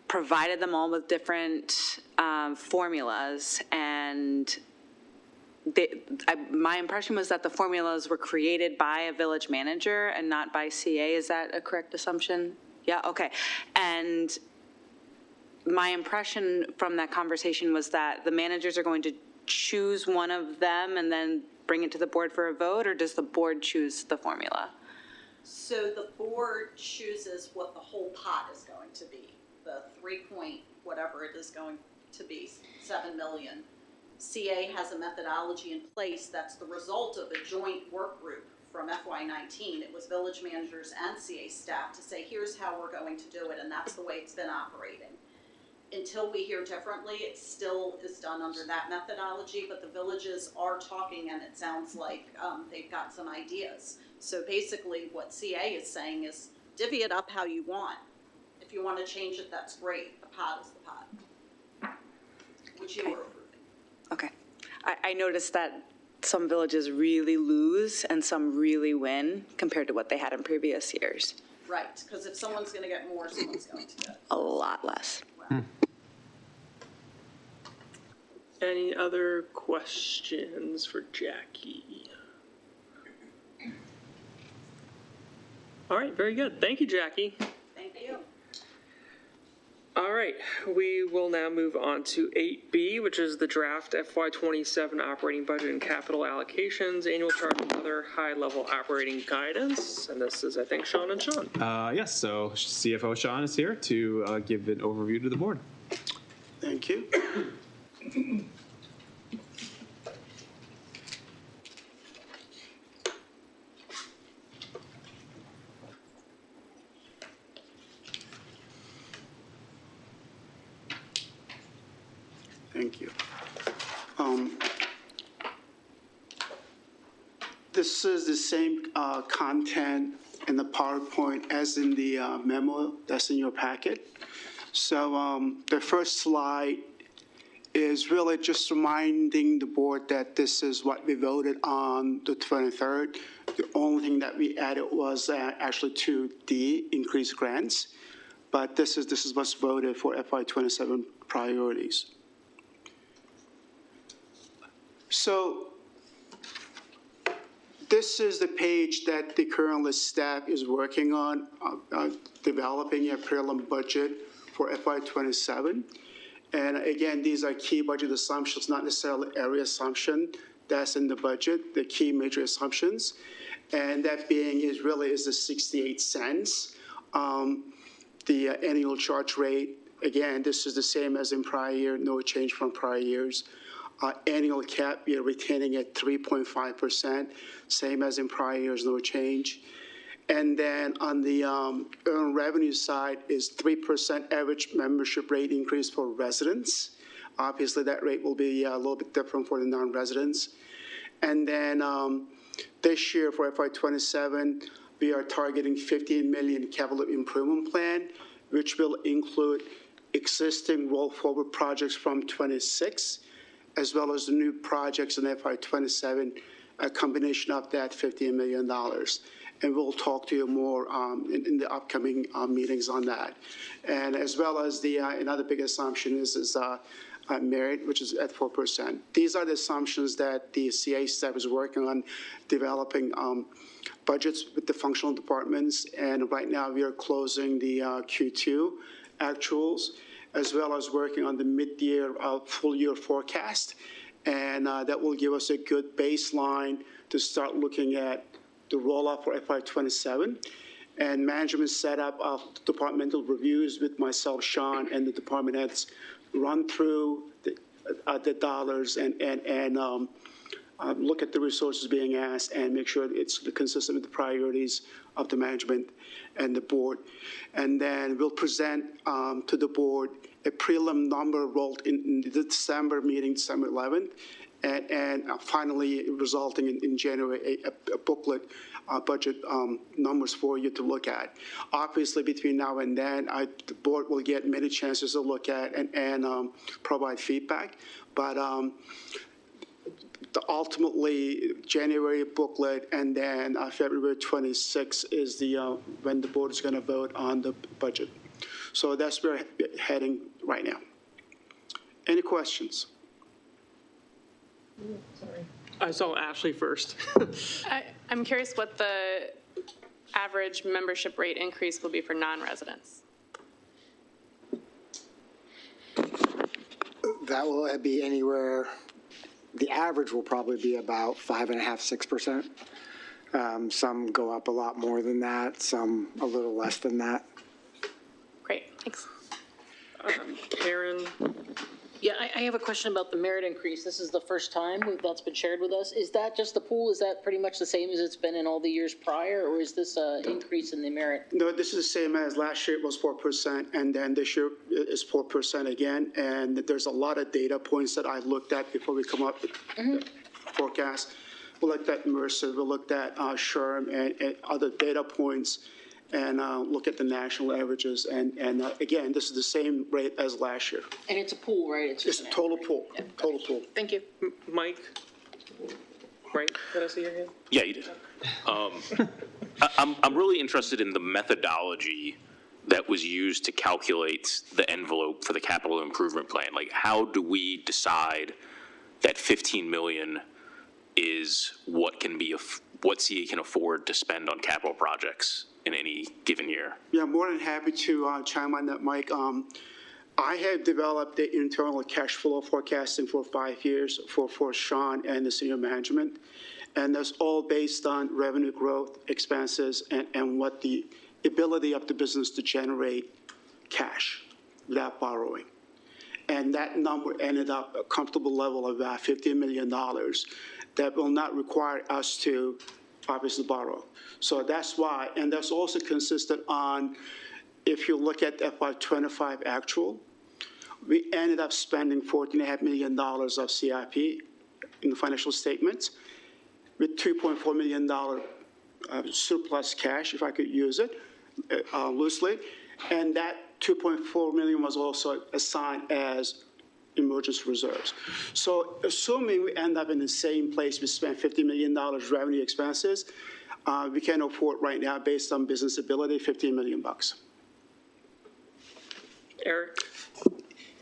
provided them all with different formulas, and my impression was that the formulas were created by a village manager and not by CA. Is that a correct assumption? Yeah, okay. And my impression from that conversation was that the managers are going to choose one of them and then bring it to the board for a vote, or does the board choose the formula? So the board chooses what the whole pot is going to be, the 3 point, whatever it is going to be, 7 million. CA has a methodology in place that's the result of a joint work group from FY19. It was village managers and CA staff to say, here's how we're going to do it, and that's the way it's been operating. Until we hear differently, it still is done under that methodology, but the villages are talking, and it sounds like they've got some ideas. So basically what CA is saying is divvy it up how you want. If you want to change it, that's great. The pot is the pot, which you were approving. Okay. I noticed that some villages really lose and some really win compared to what they had in previous years. Right, because if someone's going to get more, someone's going to get A lot less. Any other questions for Jackie? All right, very good. Thank you, Jackie. Thank you. All right, we will now move on to 8B, which is the draft FY27 operating budget and capital allocations, annual chart, and other high-level operating guidance. And this is, I think, Sean and Sean. Yes, so CFO Sean is here to give an overview to the board. Thank you. Thank you. This is the same content in the PowerPoint as in the memo that's in your packet. So the first slide is really just reminding the board that this is what we voted on the 23rd. The only thing that we added was actually to the increased grants, but this is what's voted for FY27 priorities. So this is the page that the current staff is working on, developing a prelim budget for FY27. And again, these are key budget assumptions, not necessarily every assumption that's in the budget, the key major assumptions. And that being is the 68 cents. The annual charge rate, again, this is the same as in prior year, no change from prior years. Annual cap, we are retaining at 3.5%, same as in prior years, no change. And then on the earned revenue side is 3% average membership rate increase for residents. Obviously, that rate will be a little bit different for the non-residents. And then this year for FY27, we are targeting 15 million capital improvement plan, which will include existing roll forward projects from 26, as well as the new projects in FY27, a combination of that $15 million. And we'll talk to you more in the upcoming meetings on that. And as well as the another big assumption is merit, which is at 4%. These are the assumptions that the CA staff is working on developing budgets with the functional departments. And right now we are closing the Q2 actuals, as well as working on the mid-year full year forecast. And that will give us a good baseline to start looking at the rollout for FY27. And management set up departmental reviews with myself, Sean, and the department heads, run through the dollars and look at the resources being asked and make sure it's consistent with the priorities of the management and the board. And then we'll present to the board a prelim number rolled in the December meeting, December 11th, and finally resulting in January a booklet, budget numbers for you to look at. Obviously, between now and then, the board will get many chances to look at and provide feedback. But ultimately, January booklet, and then February 26th is the when the board is going to vote on the budget. So that's where we're heading right now. Any questions? I saw Ashley first. I'm curious what the average membership rate increase will be for non-residents. That will be anywhere, the average will probably be about 5.5%, 6%. Some go up a lot more than that, some a little less than that. Great, thanks. Karen? Yeah, I have a question about the merit increase. This is the first time that's been shared with us. Is that just the pool? Is that pretty much the same as it's been in all the years prior, or is this an increase in the merit? No, this is the same as last year. It was 4%, and then this year is 4% again. And there's a lot of data points that I looked at before we come up with the forecast. We looked at Mercer, we looked at SHRM and other data points, and look at the national averages. And again, this is the same rate as last year. And it's a pool, right? It's a total pool, total pool. Thank you. Mike? Right, did I see your hand? Yeah, you did. I'm really interested in the methodology that was used to calculate the envelope for the capital improvement plan. Like, how do we decide that 15 million is what can be, what CA can afford to spend on capital projects in any given year? Yeah, more than happy to chime on that, Mike. I have developed the internal cash flow forecasting for 5 years for Sean and the senior management. And that's all based on revenue growth, expenses, and what the ability of the business to generate cash without borrowing. And that number ended up a comfortable level of about $50 million that will not require us to obviously borrow. So that's why, and that's also consistent on, if you look at FY25 actual, we ended up spending $14.5 million of CIP in the financial statements with $2.4 million surplus cash, if I could use it loosely. And that 2.4 million was also assigned as emergency reserves. So assuming we end up in the same place, we spent $50 million revenue expenses, we can afford right now, based on business ability, $15 million. Eric?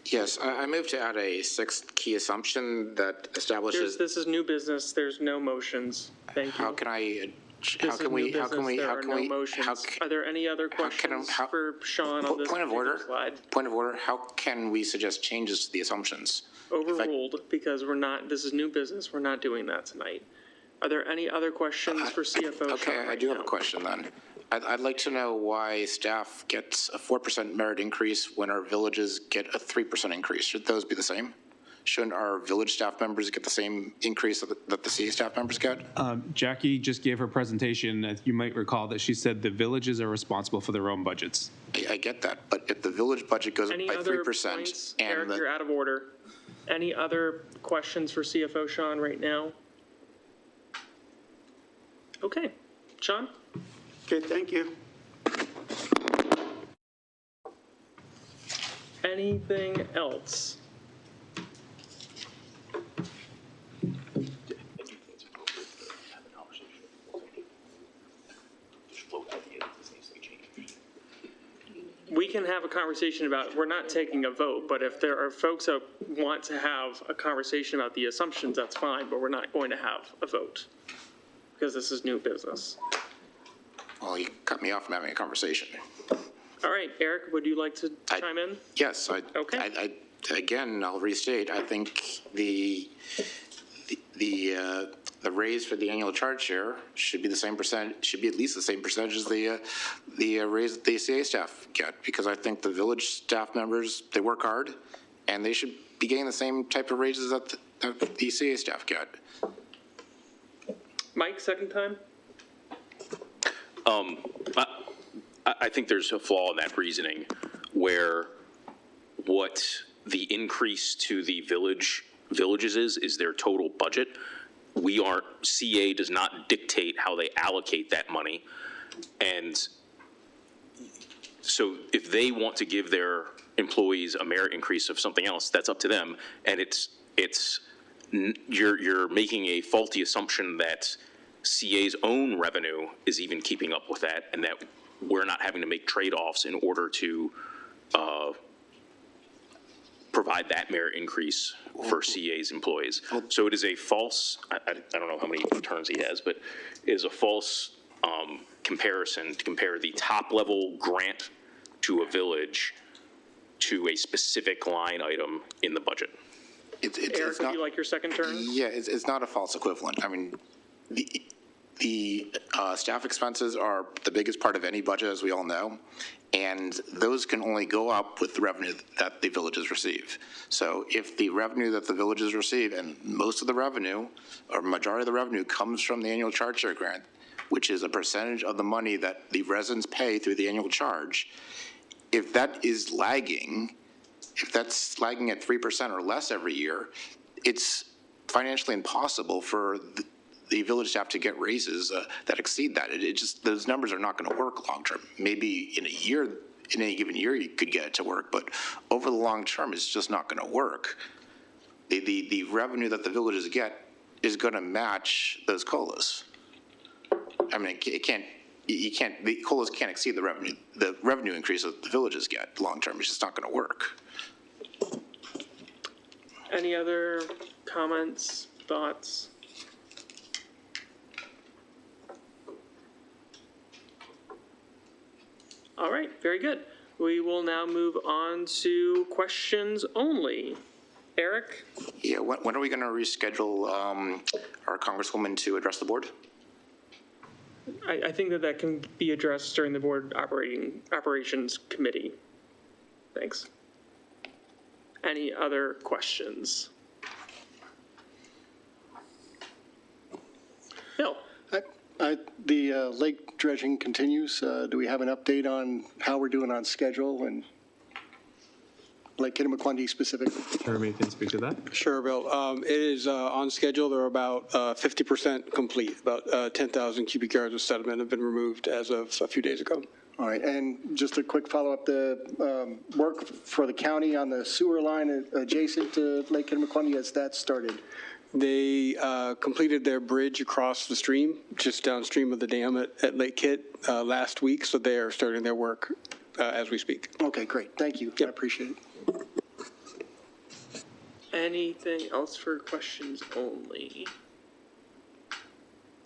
Yes, I move to add a sixth key assumption that establishes. This is new business, there's no motions. Thank you. How can I, This how is can new we, how business, can we, there how are can no we? motions. how Are there any other questions for Sean on this Point of order, slide? point of order, how can we suggest changes to the assumptions? Overruled, because we're not, this is new business, we're not doing that tonight. Are there any other questions for CFO Sean? Okay, I do have a question then. I'd like to know why staff gets a 4% merit increase when our villages get a 3% increase. Should those be the same? Shouldn't our village staff members get the same increase that the CA staff members get? Jackie just gave her presentation. You might recall that she said the villages are responsible for their own budgets. I get that, but if the village budget goes up Any by other 3% points? and Eric, you're out of order. Any other questions for CFO Sean right now? Okay, Sean? Okay, thank you. Anything else? We can have a conversation about, we're not taking a vote, but if there are folks that want to have a conversation about the assumptions, that's fine, but we're not going to have a vote because this is new business. Well, you cut me off from having a conversation. All right, Eric, would you like to chime in? Yes, Okay. Again, I'll restate, I think the raise for the annual charge share should be the same percent, should be at least the same percentage as the raise that the CA staff get, because I think the village staff members, they work hard, and they should be getting the same type of raises that the CA staff get. Mike, second time? I think there's a flaw in that reasoning where what the increase to the villages is their total budget. CA does not dictate how they allocate that money. And so if they want to give their employees a merit increase of something else, that's up to them. And you're making a faulty assumption that CA's own revenue is even keeping up with that, and that we're not having to make trade-offs in order to provide that merit increase for CA's employees. So it is a false, I don't know how many terms he has, but it is a false comparison to compare the top-level grant to a village to a specific line item in the budget. Eric, would you like your second turn? Yeah, it's not a false equivalent. I mean, the staff expenses are the biggest part of any budget, as we all know, and those can only go up with the revenue that the villages receive. So if the revenue that the villages receive, and most of the revenue, or majority of the revenue, comes from the annual charge share grant, which is a percentage of the money that the residents pay through the annual charge, if that is lagging, if that's lagging at 3% or less every year, it's financially impossible for the village staff to get raises that exceed that. It just, those numbers are not going to work long term. Maybe in a year, in any given year, you could get it to work, but over the long term, it's just not going to work. The revenue that the villages get is going to match those COLAs. I mean, the COLAs can't exceed the revenue increase that the villages get long term. It's just not going to work. Any other comments, thoughts? All right, very good. We will now move on to questions only. Eric? Yeah, when are we going to reschedule our Congresswoman to address the board? I think that can be addressed during the board operations committee. Thanks. Any other questions? Bill? The lake dredging continues. Do we have an update on how we're doing on schedule and Lake Kittamaqundi specifically? Jeremy can speak to that. Sure, Bill. It is on schedule. They're about 50% complete. About 10,000 cubic yards of sediment have been removed as of a few days ago. All right, and just a quick follow-up, the work for the county on the sewer line adjacent to Lake Kittamaqundi, has that started? They completed their bridge across the stream, just downstream of the dam at Lake Kitt last week, so they are starting their work as we speak. Okay, great. Thank you. Yep. I appreciate it. Anything else for questions only?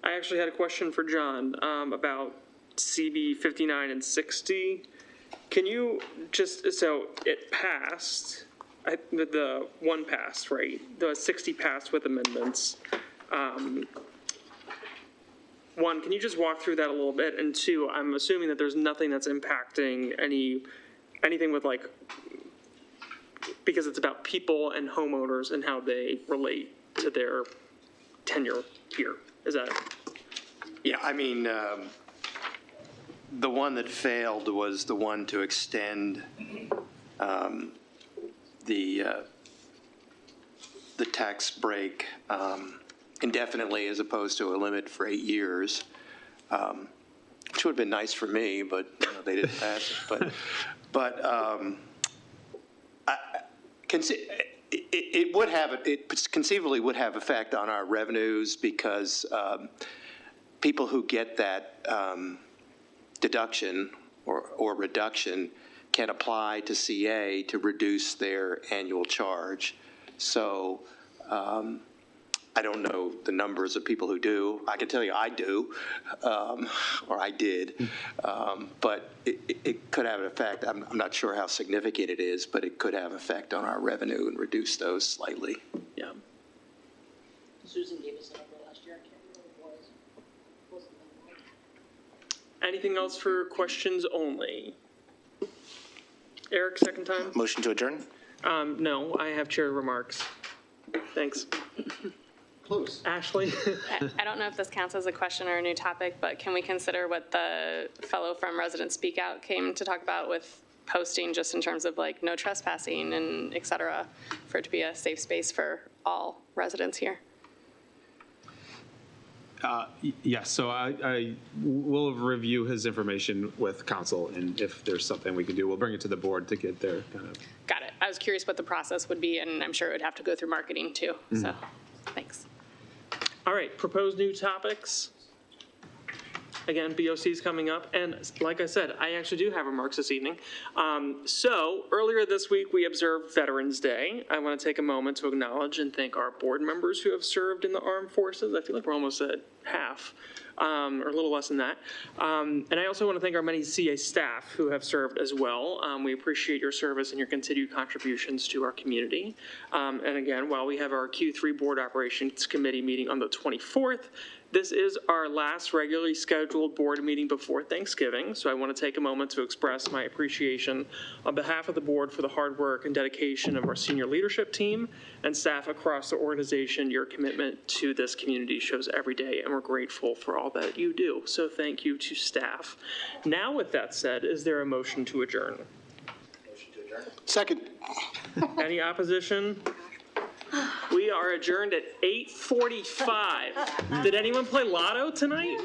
I actually had a question for John about CB 59 and 60. Can you just, so it passed, the one passed, right? The 60 passed with amendments. One, can you just walk through that a little bit? And two, I'm assuming that there's nothing that's impacting anything with like, because it's about people and homeowners and how they relate to their tenure here. Is that? Yeah, I mean, the one that failed was the one to extend the tax break indefinitely as opposed to a limit for 8 years, which would have been nice for me, but they didn't pass it. It would have, it conceivably would have effect on our revenues because people who get that deduction or reduction can apply to CA to reduce their annual charge. So I don't know the numbers of people who do. I can tell you I do, or I did, but it could have an effect. I'm not sure how significant it is, but it could have effect on our revenue and reduce those slightly. Yeah. Susan gave us a number last year. I can't remember what it was. Anything else for questions only? Eric, second time? Motion to adjourn? No, I have chair remarks. Thanks. Close. Ashley? I don't know if this counts as a question or a new topic, but can we consider what the fellow from Resident Speak Out came to talk about with posting, just in terms of like no trespassing and et cetera, for it to be a safe space for all residents here? Yes, so I will review his information with council, and if there's something we can do, we'll bring it to the board to get their kind of. Got it. I was curious what the process would be, and I'm sure it would have to go through marketing too, so, thanks. All right, proposed new topics. again, BOC's coming up, and like I said, I actually do have remarks this evening. So earlier this week, we observed Veterans Day. I want to take a moment to acknowledge and thank our board members who have served in the armed forces. I feel like we're almost at half, or a little less than that. And I also want to thank our many CA staff who have served as well. We appreciate your service and your continued contributions to our community. And again, while we have our Q3 Board Operations Committee meeting on the 24th, this is our last regularly scheduled board meeting before Thanksgiving, so I want to take a moment to express my appreciation on behalf of the board for the hard work and dedication of our senior leadership team and staff across the organization. Your commitment to this community shows every day, and we're grateful for all that you do. So thank you to staff. Now, with that said, is there a motion to adjourn? Second. Any opposition? We are adjourned at 8:45. Did anyone play Lotto tonight?